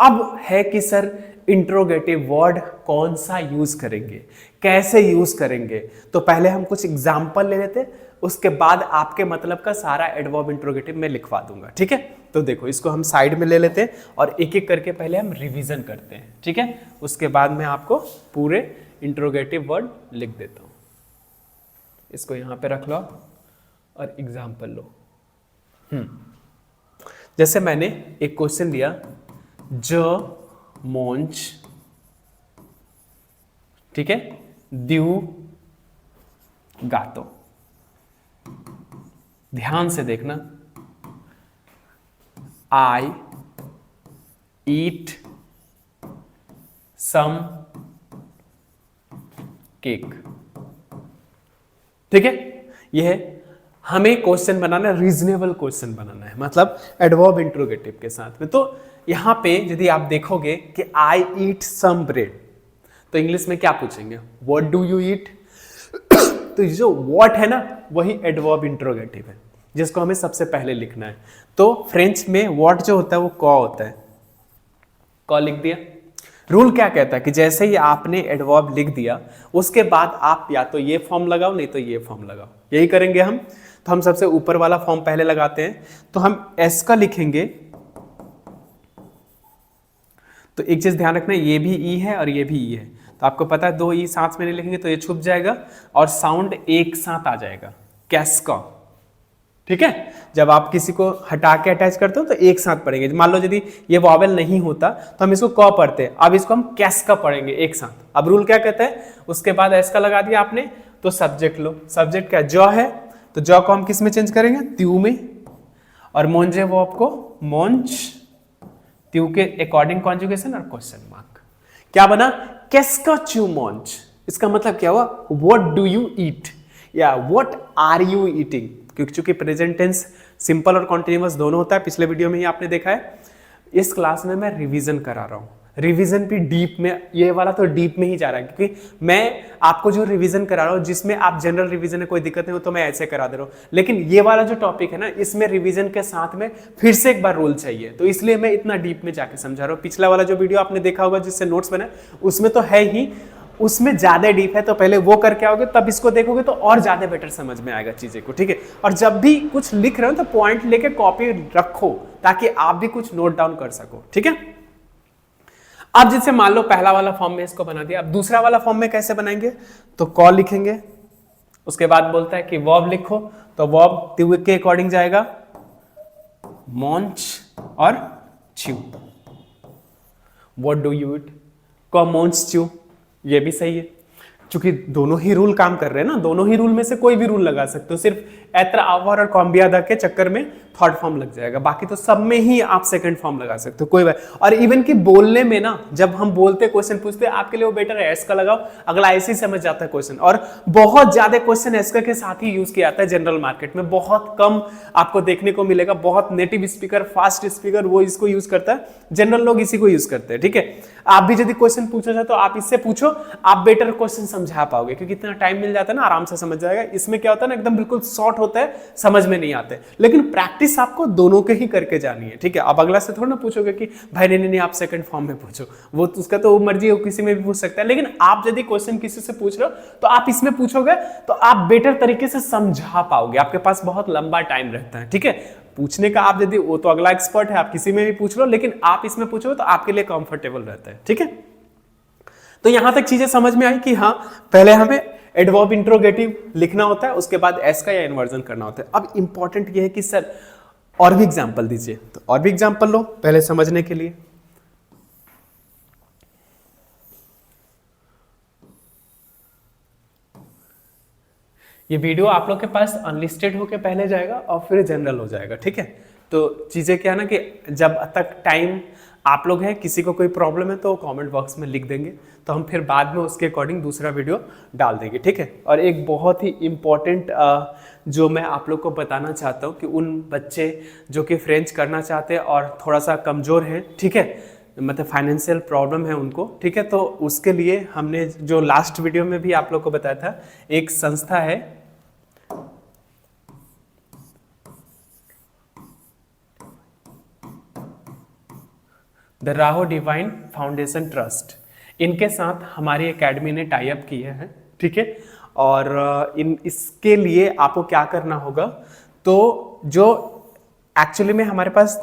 अब है कि सर इंट्रोगेटिव वर्ड कौन सा यूज करेंगे, कैसे यूज करेंगे, तो पहले हम कुछ एग्जाम्पल ले लेते, उसके बाद आपके मतलब का सारा एडवर्ब इंट्रोगेटिव में लिखवा दूंगा। ठीक है, तो देखो इसको हम साइड में ले लेते हैं और एक एक करके पहले हम रिवीजन करते हैं। ठीक है, उसके बाद मैं आपको पूरे इंट्रोगेटिव वर्ड लिख देता हूं। इसको यहां पे रख लो और एग्जाम्पल लो। जैसे मैंने एक क्वेश्चन दिया, ज मोंच, ठीक है, द्यू गातो। ध्यान से देखना, आई ईट सम केक। ठीक है, यह है, हमें क्वेश्चन बनाना है, रीजनेबल क्वेश्चन बनाना है, मतलब एडवर्ब इंट्रोगेटिव के साथ में। तो यहां पे यदि आप देखोगे कि आई ईट सम ब्रेड, तो इंग्लिश में क्या पूछेंगे, व्हाट डू यू ईट। तो जो व्हाट है ना वही एडवर्ब इंट्रोगेटिव है, जिसको हमें सबसे पहले लिखना है। तो फ्रेंच में व्हाट जो होता है वो कॉ होता है, कॉ लिख दिया। रूल क्या कहता है कि जैसे ही आपने एडवर्ब लिख दिया उसके बाद आप या तो ये फॉर्म लगाओ नहीं तो ये फॉर्म लगाओ, यही करेंगे हम। तो हम सबसे ऊपर वाला फॉर्म पहले लगाते हैं, तो हम एस का लिखेंगे। तो एक चीज ध्यान रखना, ये भी ई है और ये भी ई है, तो आपको पता है 2 ई साथ में नहीं लिखेंगे तो ये छुप जाएगा और साउंड एक साथ आ जाएगा, कैस्का। ठीक है, जब आप किसी को हटा के अटैच करते हो तो एक साथ पढ़ेंगे। मान लो यदि ये वॉवेल नहीं होता तो हम इसको क पढ़ते हैं, अब इसको हम कैस्का पढ़ेंगे एक साथ। अब रूल क्या कहता है, उसके बाद एस का लगा दिया आपने तो सब्जेक्ट लो। सब्जेक्ट क्या, जॉ है, तो जॉ को हम किस में चेंज करेंगे, त्यू में, और मोंजे वो आपको मोंच, त्यू के अकॉर्डिंग कॉन्जुगेशन और क्वेश्चन मार्क। क्या बना, कैस्का च्यू मोंच। इसका मतलब क्या हुआ, व्हाट डू यू ईट या व्हाट आर यू ईटिंग, क्योंकि चूंकि प्रेजेंट टेंस सिंपल और कॉन्टिन्यूअस दोनों होता है, पिछले वीडियो में ही आपने देखा है। इस क्लास में मैं रिवीजन करा रहा हूं, रिवीजन भी डीप में, ये वाला तो डीप में ही जा रहा है, क्योंकि मैं आपको जो रिवीजन करा रहा हूं जिसमें आप जनरल रिवीजन में कोई दिक्कत नहीं हो तो मैं ऐसे करा दे रहा हूं, लेकिन ये वाला जो टॉपिक है ना, इसमें रिवीजन के साथ में फिर से एक बार रूल चाहिए, तो इसलिए मैं इतना डीप में जाके समझा रहा हूं। पिछला वाला जो वीडियो आपने देखा होगा जिससे नोट्स बना, उसमें तो है ही, उसमें ज्यादा डीप है, तो पहले वो करके आओगे तब इसको देखोगे तो और ज्यादा बेटर समझ में आएगा चीजें को। ठीक है, और जब भी कुछ लिख रहे हो तो पॉइंट लेके कॉपी रखो ताकि आप भी कुछ नोट डाउन कर सको। ठीक है, अब जैसे मान लो पहला वाला फॉर्म में इसको बना दिया, अब दूसरा वाला फॉर्म में कैसे बनाएंगे, तो कॉल लिखेंगे, उसके बाद बोलता है कि वर्ब लिखो, तो वर्ब त्यू के अकॉर्डिंग जाएगा मॉन्च और chew. What do you eat, को मॉन्च च्यू, ये भी सही है, क्योंकि दोनों ही रूल काम कर रहे हैं ना, दोनों ही रूल में से कोई भी रूल लगा सकते हो, सिर्फ एत्र आवर और कॉम्बियादा के चक्कर में थर्ड फॉर्म लग जाएगा, बाकी तो सब में ही आप सेकंड फॉर्म लगा सकते हो, कोई बात। और इवन कि बोलने में ना, जब हम बोलते क्वेश्चन पूछते आपके लिए वो बेटर है एस का लगाओ, अगला ऐसे ही समझ जाता है क्वेश्चन। और बहुत ज्यादा क्वेश्चन एस के साथ ही यूज किया जाता है जनरल मार्केट में, बहुत कम आपको देखने को मिलेगा, बहुत नेटिव स्पीकर, फास्ट स्पीकर वो इसको यूज करता है, जनरल लोग इसी को यूज करते हैं। ठीक है, आप भी यदि क्वेश्चन पूछा जाए तो आप इससे पूछो, आप बेटर क्वेश्चन समझा पाओगे, क्योंकि इतना टाइम मिल जाता है ना, आराम से समझ जाएगा। इसमें क्या होता है ना, एकदम बिल्कुल शॉर्ट होता है, समझ में नहीं आते, लेकिन प्रैक्टिस आपको दोनों के ही करके जानी है। ठीक है, अब अगला से थोड़ा ना पूछोगे कि भाई नहीं आप सेकंड फॉर्म में पूछो, वो उसका तो मर्जी है, किसी में भी पूछ सकता है, लेकिन आप यदि क्वेश्चन किसी से पूछ रहे हो तो आप इसमें पूछोगे तो आप बेटर तरीके से समझा पाओगे, आपके पास बहुत लंबा टाइम रहता है। ठीक है, पूछने का आप यदि, वो तो अगला एक्सपर्ट है, आप किसी में भी पूछ लो, लेकिन आप इसमें पूछोगे तो आपके लिए कंफर्टेबल रहता है। ठीक है, तो यहां तक चीजें समझ में आई कि हाँ, पहले हमें एडवर्ब इंट्रोगेटिव लिखना होता है, उसके बाद एस का या इन्वर्जन करना होता है। अब इंपॉर्टेंट ये है कि सर और भी एग्जाम्पल दीजिए, तो और भी एग्जाम्पल लो पहले समझने के लिए। ये वीडियो आप लोग के पास अनलिस्टेड होके पहले जाएगा और फिर जनरल हो जाएगा। ठीक है, तो चीजें क्या है ना कि जब तक टाइम आप लोग हैं, किसी को कोई प्रॉब्लम है तो कमेंट बॉक्स में लिख देंगे, तो हम फिर बाद में उसके अकॉर्डिंग दूसरा वीडियो डाल देंगे। ठीक है, और एक बहुत ही इम्पॉर्टेंट जो मैं आप लोग को बताना चाहता हूँ कि उन बच्चे जो कि फ्रेंच करना चाहते हैं और थोड़ा सा कमज़ोर हैं, ठीक है, मतलब फाइनेंशियल प्रॉब्लम है उनको, ठीक है, तो उसके लिए हमने जो लास्ट वीडियो में भी आप लोग को बताया था, एक संस्था है द राहो डिवाइन फाउंडेशन ट्रस्ट, इनके साथ हमारी एकेडमी ने टाई अप किए हैं। ठीक है, और इसके लिए आपको क्या करना होगा, तो जो एक्चुअली में हमारे पास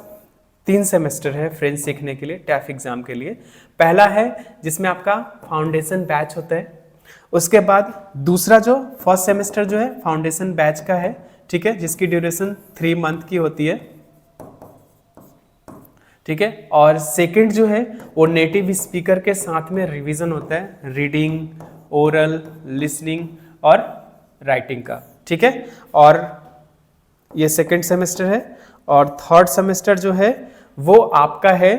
3 सेमेस्टर है फ्रेंच सीखने के लिए, टैफ एग्जाम के लिए। पहला है जिसमें आपका फाउंडेशन बैच होता है, उसके बाद दूसरा जो फर्स्ट सेमेस्टर जो है फाउंडेशन बैच का है, ठीक है, जिसकी ड्यूरेशन 3 मंथ की होती है। ठीक है, और सेकंड जो है वो नेटिव स्पीकर के साथ में रिवीजन होता है, रीडिंग, ओरल, लिसनिंग और राइटिंग का। ठीक है, और ये सेकंड सेमेस्टर है, और थर्ड सेमेस्टर जो है वो आपका है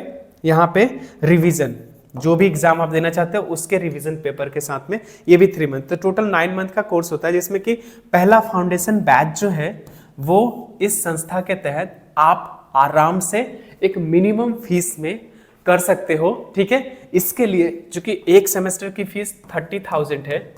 यहाँ पे रिवीजन, जो भी एग्जाम आप देना चाहते हो उसके रिवीजन पेपर के साथ में, ये भी 3 मंथ, तो टोटल 9 मंथ का कोर्स होता है, जिसमें कि पहला फाउंडेशन बैच जो है वो इस संस्था के तहत आप आराम से एक मिनिमम फीस में कर सकते हो। ठीक है, इसके लिए चूंकि एक सेमेस्टर की फीस 30,000 है,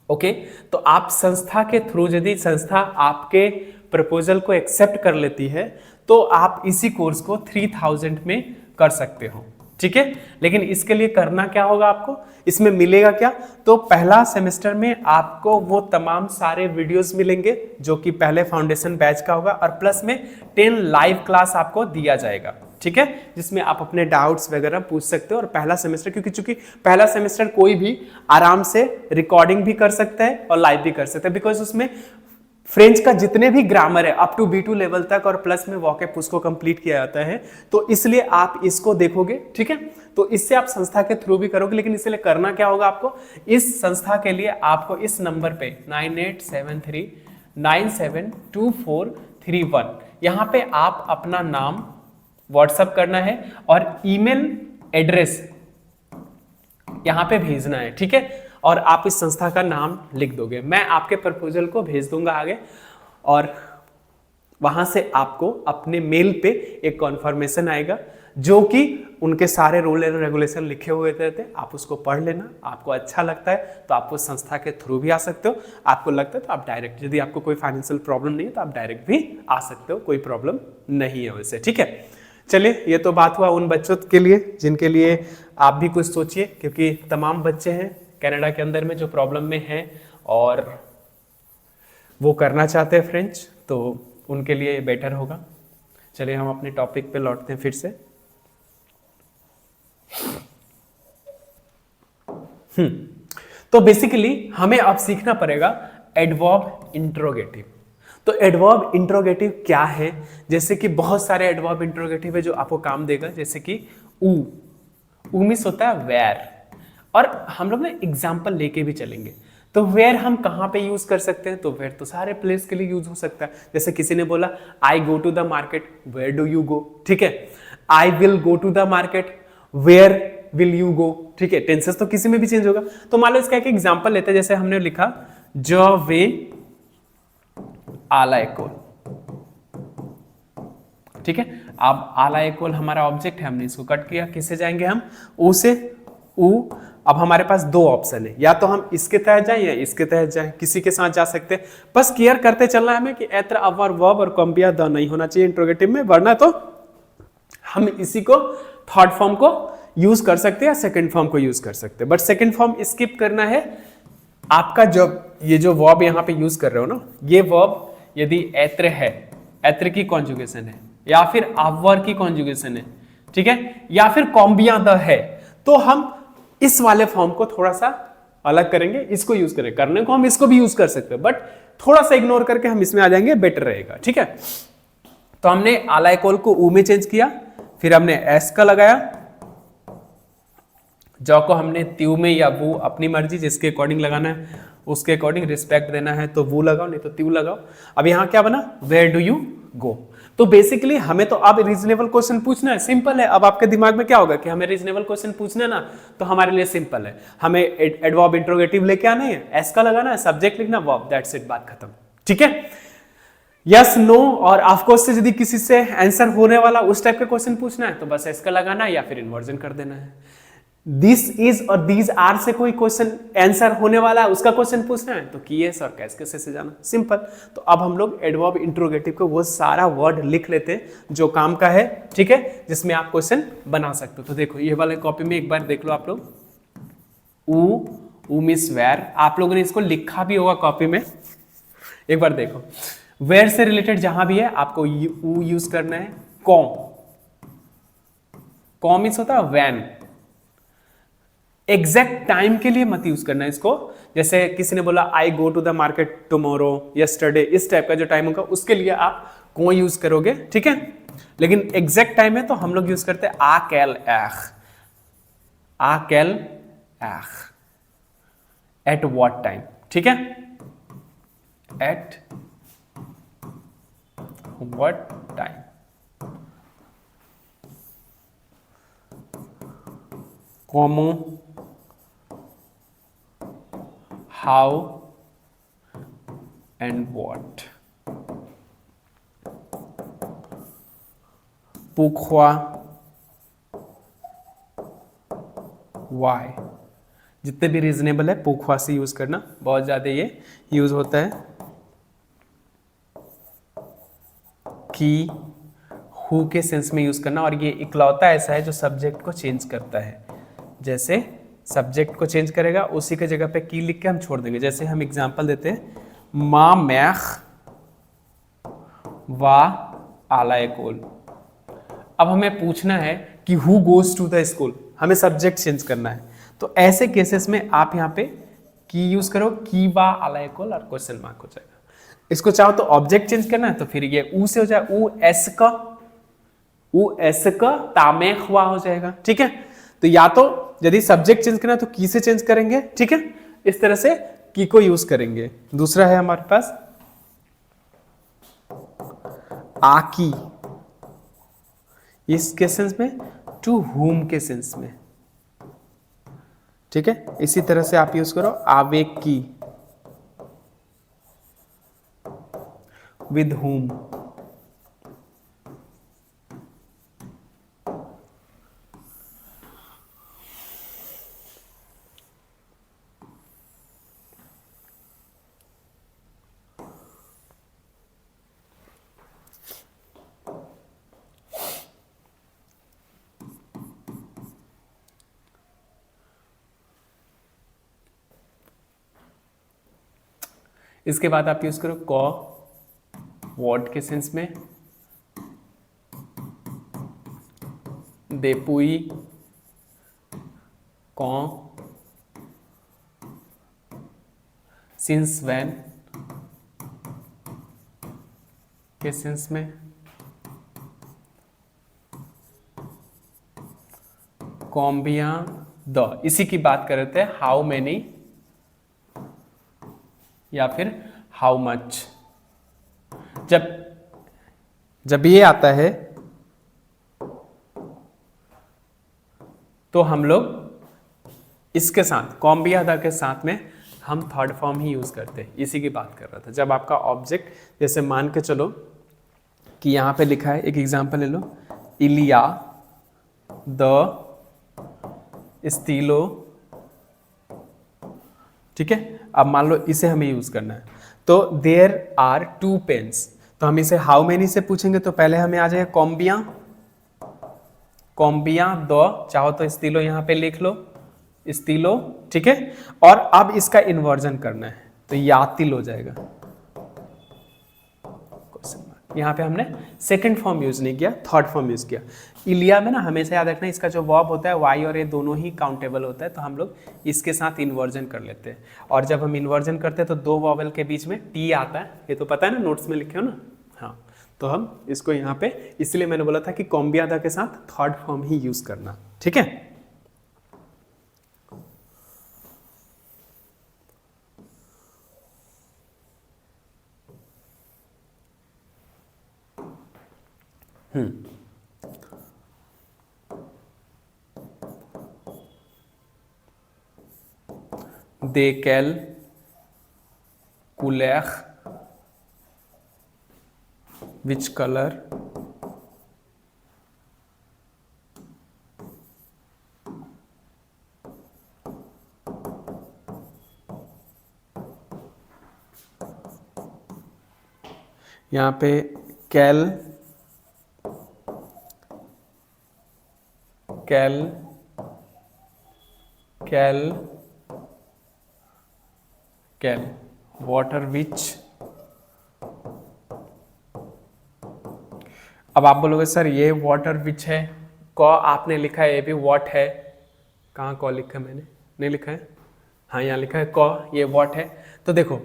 ओके, तो आप संस्था के थ्रू, यदि संस्था आपके प्रपोजल को एक्सेप्ट कर लेती है तो आप इसी कोर्स को 3,000 में कर सकते हो। ठीक है। लेकिन इसके लिए करना क्या होगा आपको, इसमें मिलेगा क्या, तो पहला सेमेस्टर में आपको वो तमाम सारे वीडियोस मिलेंगे जो कि पहले फाउंडेशन बैच का होगा, और प्लस में 10 लाइव क्लास आपको दिया जाएगा, ठीक है, जिसमें आप अपने डाउट्स वगैरह पूछ सकते हो। और पहला सेमेस्टर, क्योंकि चूंकि पहला सेमेस्टर कोई भी आराम से रिकॉर्डिंग भी कर सकता है और लाइव भी कर सकता है, बिकॉज उसमें फ्रेंच का जितने भी ग्रामर है अप टू B2 लेवल तक और प्लस में वॉकअप उसको कंप्लीट किया जाता है, तो इसलिए आप इसको देखोगे, ठीक है। तो इससे आप संस्था के थ्रू भी करोगे, लेकिन इसलिए करना क्या होगा आपको, इस संस्था के लिए आपको इस नंबर पे 9873972431 यहाँ पे आप अपना नाम व्हाट्सएप करना है और ईमेल एड्रेस यहाँ पे भेजना है, ठीक है। और आप इस संस्था का नाम लिख दोगे, मैं आपके प्रपोजल को भेज दूंगा आगे, और वहां से आपको अपने मेल पे एक कॉन्फर्मेशन आएगा जो कि उनके सारे रूल एंड रेगुलेशन लिखे हुए रहते हैं। आप उसको पढ़ लेना, आपको अच्छा लगता है तो आप उस संस्था के थ्रू भी आ सकते हो, आपको लगता है तो आप डायरेक्ट, यदि आपको कोई फाइनेंशियल प्रॉब्लम नहीं है तो आप डायरेक्ट भी आ सकते हो, कोई प्रॉब्लम नहीं है वैसे, ठीक है। चलिए, ये तो बात हुआ उन बच्चों के लिए जिनके लिए आप भी कुछ सोचिए, क्योंकि तमाम बच्चे हैं कनाडा के अंदर में जो प्रॉब्लम में हैं और वो करना चाहते हैं फ्रेंच, तो उनके लिए बेटर होगा। चलिए हम अपने टॉपिक पे लौटते हैं फिर से। तो बेसिकली हमें अब सीखना पड़ेगा एडवर्ब इंट्रोगेटिव। तो एडवर्ब इंट्रोगेटिव क्या है, जैसे कि बहुत सारे एडवर्ब इंट्रोगेटिव है जो आपको काम देगा, जैसे कि ऊ मीन्स होता है वेयर, और हम लोग ना एग्जाम्पल लेके भी चलेंगे। तो वेयर हम कहाँ पे यूज कर सकते हैं, तो वेयर तो सारे प्लेस के लिए यूज हो सकता है। जैसे किसी ने बोला I go to the market, where do you go, ठीक है। I will go to the market, where will you go, ठीक है। टेंसेस तो किसी में भी चेंज होगा। तो मान लो इसका एक एग्जाम्पल लेते हैं, जैसे हमने लिखा जो वे आला एकोल, ठीक है। अब आला एकोल हमारा ऑब्जेक्ट है, हमने इसको कट किया, किससे जाएंगे हम, ऊ से। ऊ, अब हमारे पास दो ऑप्शन है, या तो हम इसके तहत जाएं या इसके तहत जाएं, किसी के साथ जा सकते हैं। बस केयर करते चलना है हमें कि एत्र अवर वर्ब और कॉम्बिया द नहीं होना चाहिए इंट्रोगेटिव में, वरना तो हम इसी को थर्ड फॉर्म को यूज कर सकते हैं या सेकंड फॉर्म को यूज कर सकते हैं, बट सेकंड फॉर्म स्किप करना है आपका। जब ये जो वर्ब यहाँ पे यूज कर रहे हो ना, ये वर्ब यदि एत्र है, एत्र की कॉन्जुगेशन है, या फिर अवर की कॉन्जुगेशन है, ठीक है, या फिर कॉम्बिया द है, तो हम इस वाले फॉर्म को थोड़ा सा अलग करेंगे, इसको यूज करेंगे। करने को हम इसको भी यूज कर सकते हैं, बट थोड़ा सा इग्नोर करके हम इसमें आ जाएंगे, बेटर रहेगा, ठीक है। तो हमने आलाइकोल को ऊ में चेंज किया, फिर हमने एस का लगाया, जौ को हमने त्यू में या वो अपनी मर्जी जिसके अकॉर्डिंग लगाना है उसके अकॉर्डिंग रिस्पेक्ट देना है तो वो लगाओ, नहीं तो त्यू लगाओ। अब यहां क्या बना, वेयर डू यू गो। तो बेसिकली हमें तो अब रीजनेबल क्वेश्चन पूछना है, सिंपल है। अब आपके दिमाग में क्या होगा कि हमें रीजनेबल क्वेश्चन पूछना है ना, तो हमारे लिए सिंपल है, हमें एडवर्ब इंट्रोगेटिव लेके आना है, एस का लगाना है, सब्जेक्ट लिखना, वर्ब, दैट्स इट, बात खत्म, ठीक है। यस नो और ऑफकोर्स से यदि किसी से आंसर होने वाला उस टाइप का क्वेश्चन पूछना है तो बस एस का लगाना है या फिर इन्वर्जन कर देना है। दिस इज और दीज आर से कोई क्वेश्चन आंसर होने वाला है, उसका क्वेश्चन पूछना है तो कीएस और कैस कैसे से जाना, सिंपल। तो अब हम लोग एडवर्ब इंट्रोगेटिव को वो सारा वर्ड लिख लेते हैं जो काम का है, ठीक है, जिसमें आप क्वेश्चन बना सकते हो। तो देखो ये वाले कॉपी में एक बार देख लो आप लोग, ऊ मींस वेयर, आप लोगों ने इसको लिखा भी होगा कॉपी में, एक बार देखो। वेयर से रिलेटेड जहां भी है आपको ऊ यूज करना है। कॉम मींस होता है वैन। एग्जैक्ट टाइम के लिए मत यूज करना इसको, जैसे किसी ने बोला I go to the market tomorrow, yesterday, इस टाइप का जो टाइम होगा उसके लिए आप को यूज करोगे, ठीक है। लेकिन एग्जैक्ट टाइम है तो हम लोग यूज करते हैं आ कैल एख, एट व्हाट टाइम, ठीक है, at what time. कॉमो, how and what, pourquoi, why, जितने भी रीजनेबल है pourquoi से यूज करना, बहुत ज्यादा ये यूज होता है। की, हु के सेंस में यूज करना, और ये इकलौता ऐसा है जो सब्जेक्ट को चेंज करता है। जैसे सब्जेक्ट को चेंज करेगा उसी के जगह पे की लिख के हम छोड़ देंगे। जैसे हम एग्जांपल देते हैं, मा मैख वा आला कोल। अब हमें पूछना है कि who goes to the school, हमें सब्जेक्ट चेंज करना है। तो ऐसे केसेस में आप यहाँ पे की यूज करो, की वा आला कोल और क्वेश्चन मार्क हो जाएगा। इसको चाहो तो ऑब्जेक्ट चेंज करना है तो फिर ये ऊ से हो जाए, ऊ एस का तामेखवा हो जाएगा। ठीक है, तो या तो यदि सब्जेक्ट चेंज करना है तो की से चेंज करेंगे। ठीक है, इस तरह से की को यूज करेंगे। दूसरा है हमारे पास आकी, इस के सेंस में, टू हुम के सेंस में। ठीक है, इसी तरह से आप यूज करो आवेक की, विद हुम। इसके बाद आप यूज करो कॉ, वॉट के सेंस में, देपुई, कौन, सिंस वैन के सेंस में, कॉम्बिया द। इसी की बात कर रहे थे, हाउ मेनी या फिर हाउ मच। जब ये आता है तो हम लोग इसके साथ, कॉम्बिया द के साथ में हम थर्ड फॉर्म ही यूज करते हैं। इसी की बात कर रहा था। जब आपका ऑब्जेक्ट, जैसे मान के चलो कि यहां पे लिखा है, एक एग्जांपल ले लो, इलिया द स्टीलो। ठीक है, अब मान लो इसे हमें यूज करना है, तो देयर आर 2 पेन्स, तो हम इसे हाउ मेनी से पूछेंगे तो पहले हमें आ जाएगा कॉम्बिया, कॉम्बिया दो, चाहो तो स्टीलो यहां पे लिख लो, स्टीलो। ठीक है, और अब इसका इन्वर्जन करना है तो यातिल हो जाएगा। यहां पे हमने सेकंड फॉर्म यूज नहीं किया, थर्ड फॉर्म यूज किया। इलिया में ना हमेशा याद रखना, इसका जो वर्ब होता है वाई और ए दोनों ही काउंटेबल होता है, तो हम लोग इसके साथ इन्वर्जन कर लेते हैं। और जब हम इन्वर्जन करते हैं तो 2 वॉवेल के बीच में टी आता है, ये तो पता है ना, नोट्स में लिखे हो ना। हाँ, तो हम इसको यहाँ पे, इसलिए मैंने बोला था कि कॉम्बिया द के साथ थर्ड फॉर्म ही यूज करना। ठीक है, देकेल कुलेख, विच कलर, यहाँ पे कैल, कैल, कैल, कैल, वाटर विच। अब आप बोलोगे सर ये वाटर विच है, कॉ आपने लिखा है, ये भी वॉट है। कहाँ कॉ लिखा है? मैंने नहीं लिखा है। हाँ, यहाँ लिखा है कॉ, ये वॉट है। तो देखो,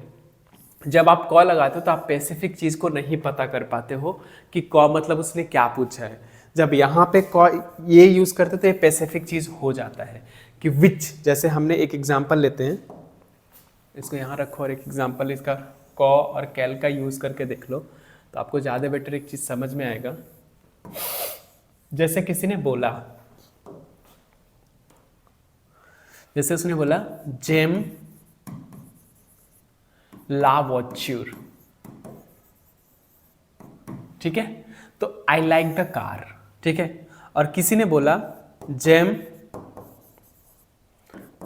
जब आप कॉ लगाते हो तो आप स्पेसिफिक चीज को नहीं पता कर पाते हो कि कॉ मतलब उसने क्या पूछा है। जब यहाँ पे कॉ ये यूज करते तो ये स्पेसिफिक चीज हो जाता है कि विच। जैसे हमने एक एग्जांपल लेते हैं, इसको यहाँ रखो और एक एग्जांपल इसका कॉ और कैल का यूज करके देख लो तो आपको ज़्यादा बेटर एक चीज़ समझ में आएगा। जैसे किसी ने बोला, जैसे उसने बोला जेम ला वॉच्यूर, ठीक है, तो आई लाइक द कार, ठीक है। और किसी ने बोला जेम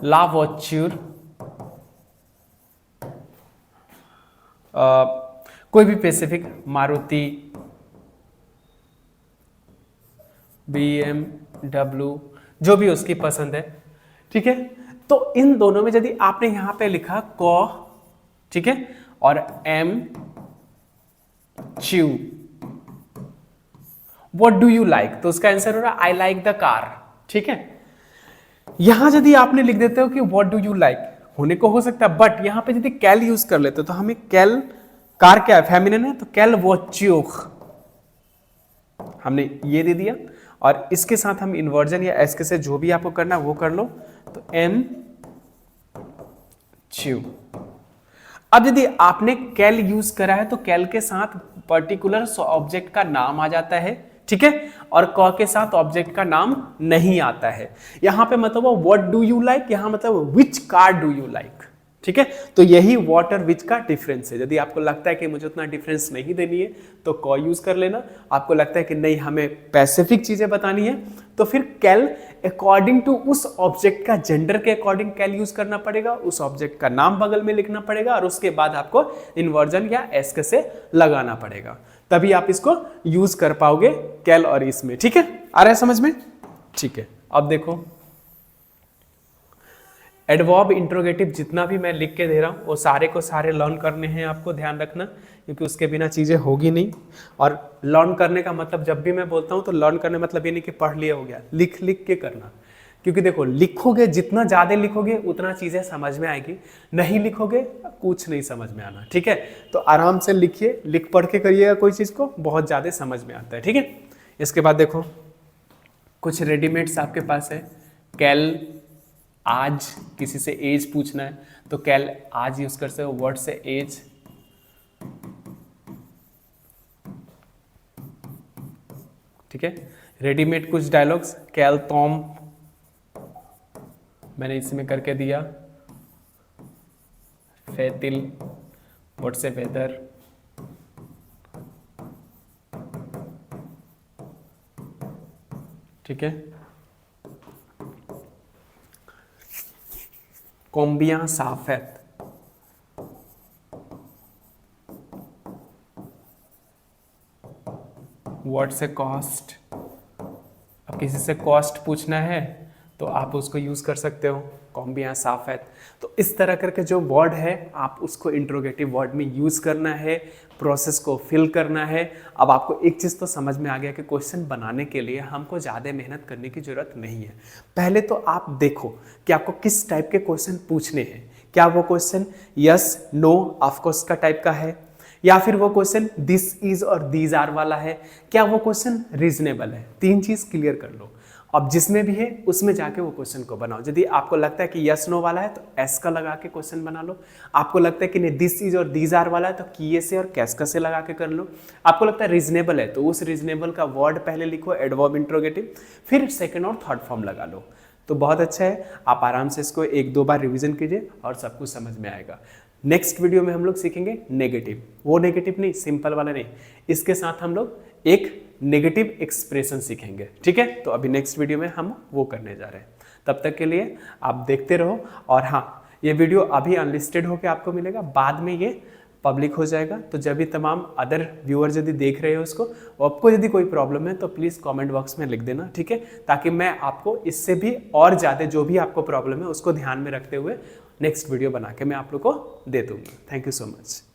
ला वॉच्यूर कोई भी स्पेसिफिक, मारुति BMW, जो भी उसकी पसंद है, ठीक है। तो इन दोनों में यदि आपने यहां पे लिखा कॉ, ठीक है, और M chew, what do you like, तो उसका आंसर हो रहा आई लाइक द कार, ठीक है। यहां यदि आपने लिख देते हो कि व्हाट डू यू लाइक, होने को हो सकता है, बट यहां पे यदि कैल यूज कर लेते हो तो हमें कैल, कार क्या है, फेमिनिन है, तो कैल वॉच्यूख हमने ये दे दिया, और इसके साथ हम इन्वर्जन या एस के से जो भी आपको करना है वो कर लो, तो एम च्यू। अब यदि आपने कैल यूज करा है तो कैल के साथ पर्टिकुलर ऑब्जेक्ट का नाम आ जाता है, ठीक है, और क के साथ ऑब्जेक्ट का नाम नहीं आता है। यहां पे मतलब व्हाट डू यू लाइक, यहां मतलब which car do you like, ठीक है। तो यही व्हाट और विच का डिफरेंस है। यदि आपको लगता है कि मुझे उतना डिफरेंस नहीं देनी है तो क यूज कर लेना, आपको लगता है कि नहीं हमें स्पेसिफिक चीजें बतानी है तो फिर कैल अकॉर्डिंग टू उस ऑब्जेक्ट का जेंडर के अकॉर्डिंग कैल यूज करना पड़ेगा, उस ऑब्जेक्ट का नाम बगल में लिखना पड़ेगा, और उसके बाद आपको इन्वर्जन या एस के से लगाना पड़ेगा, तभी आप इसको यूज कर पाओगे कैल और इसमें, ठीक है। आ रहा है समझ में, ठीक है। अब देखो एडवर्ब इंट्रोगेटिव जितना भी मैं लिख के दे रहा हूँ वो सारे को सारे लर्न करने हैं, आपको ध्यान रखना, क्योंकि उसके बिना चीज़ें होगी नहीं। और लर्न करने का मतलब जब भी मैं बोलता हूँ तो लर्न करने मतलब ये नहीं कि पढ़ लिया हो गया, लिख लिख के करना, क्योंकि देखो लिखोगे जितना ज़्यादा लिखोगे उतना चीज़ें समझ में आएगी, नहीं लिखोगे कुछ नहीं समझ में आना, ठीक है। तो आराम से लिखिए, लिख पढ़ के करिएगा कोई चीज़ को, बहुत ज़्यादा समझ में आता है, ठीक है। इसके बाद देखो कुछ रेडीमेड्स आपके पास है, कैल आज, किसी से एज पूछना है तो कैल आज यूज कर सकते हो, वर्ड से एज, ठीक है। रेडीमेड कुछ डायलॉग्स, कैल टॉम, मैंने इसमें करके दिया, फेतिल, वर्ड से वेदर, ठीक है। कोम्बिया साफेत, वर्ड से कॉस्ट, अब किसी से कॉस्ट पूछना है तो आप उसको यूज कर सकते हो, कोम्बिया साफेत। तो इस तरह करके जो वर्ड है आप उसको इंट्रोगेटिव वर्ड में यूज करना है, प्रोसेस को फिल करना है। अब आपको एक चीज़ तो समझ में आ गया कि क्वेश्चन बनाने के लिए हमको ज़्यादा मेहनत करने की ज़रूरत नहीं है। पहले तो आप देखो कि आपको किस टाइप के क्वेश्चन पूछने हैं, क्या वो क्वेश्चन यस नो ऑफकोर्स का टाइप का है, या फिर वो क्वेश्चन दिस इज और दीज आर वाला है, क्या वो क्वेश्चन रीजनेबल है। तीन चीज़ क्लियर कर लो, अब जिसमें भी है उसमें जाके वो क्वेश्चन को बनाओ। यदि आपको लगता है कि यस नो वाला है तो एस का लगा के क्वेश्चन बना लो, आपको लगता है कि नहीं दिस इज और दीज आर वाला है तो किए से और कैस का से लगा के कर लो, आपको लगता है रीजनेबल है तो उस रीजनेबल का वर्ड पहले लिखो, एडवर्ब इंट्रोगेटिव, फिर सेकंड और थर्ड फॉर्म लगा लो। तो बहुत अच्छा है, आप आराम से इसको एक दो बार रिविजन कीजिए और सब कुछ समझ में आएगा। नेक्स्ट वीडियो में हम लोग सीखेंगे नेगेटिव, वो नेगेटिव नहीं, सिंपल वाला नहीं, इसके साथ हम लोग एक नेगेटिव एक्सप्रेशन सीखेंगे, ठीक है। तो अभी नेक्स्ट वीडियो में हम वो करने जा रहे हैं, तब तक के लिए आप देखते रहो। और हाँ, ये वीडियो अभी अनलिस्टेड होकर आपको मिलेगा, बाद में ये पब्लिक हो जाएगा, तो जब भी तमाम अदर व्यूअर यदि देख रहे हो उसको, आपको यदि कोई प्रॉब्लम है तो प्लीज़ कमेंट बॉक्स में लिख देना, ठीक है, ताकि मैं आपको इससे भी और ज़्यादा जो भी आपको प्रॉब्लम है उसको ध्यान में रखते हुए नेक्स्ट वीडियो बना के मैं आप लोग को दे दूँगा। Thank you so much.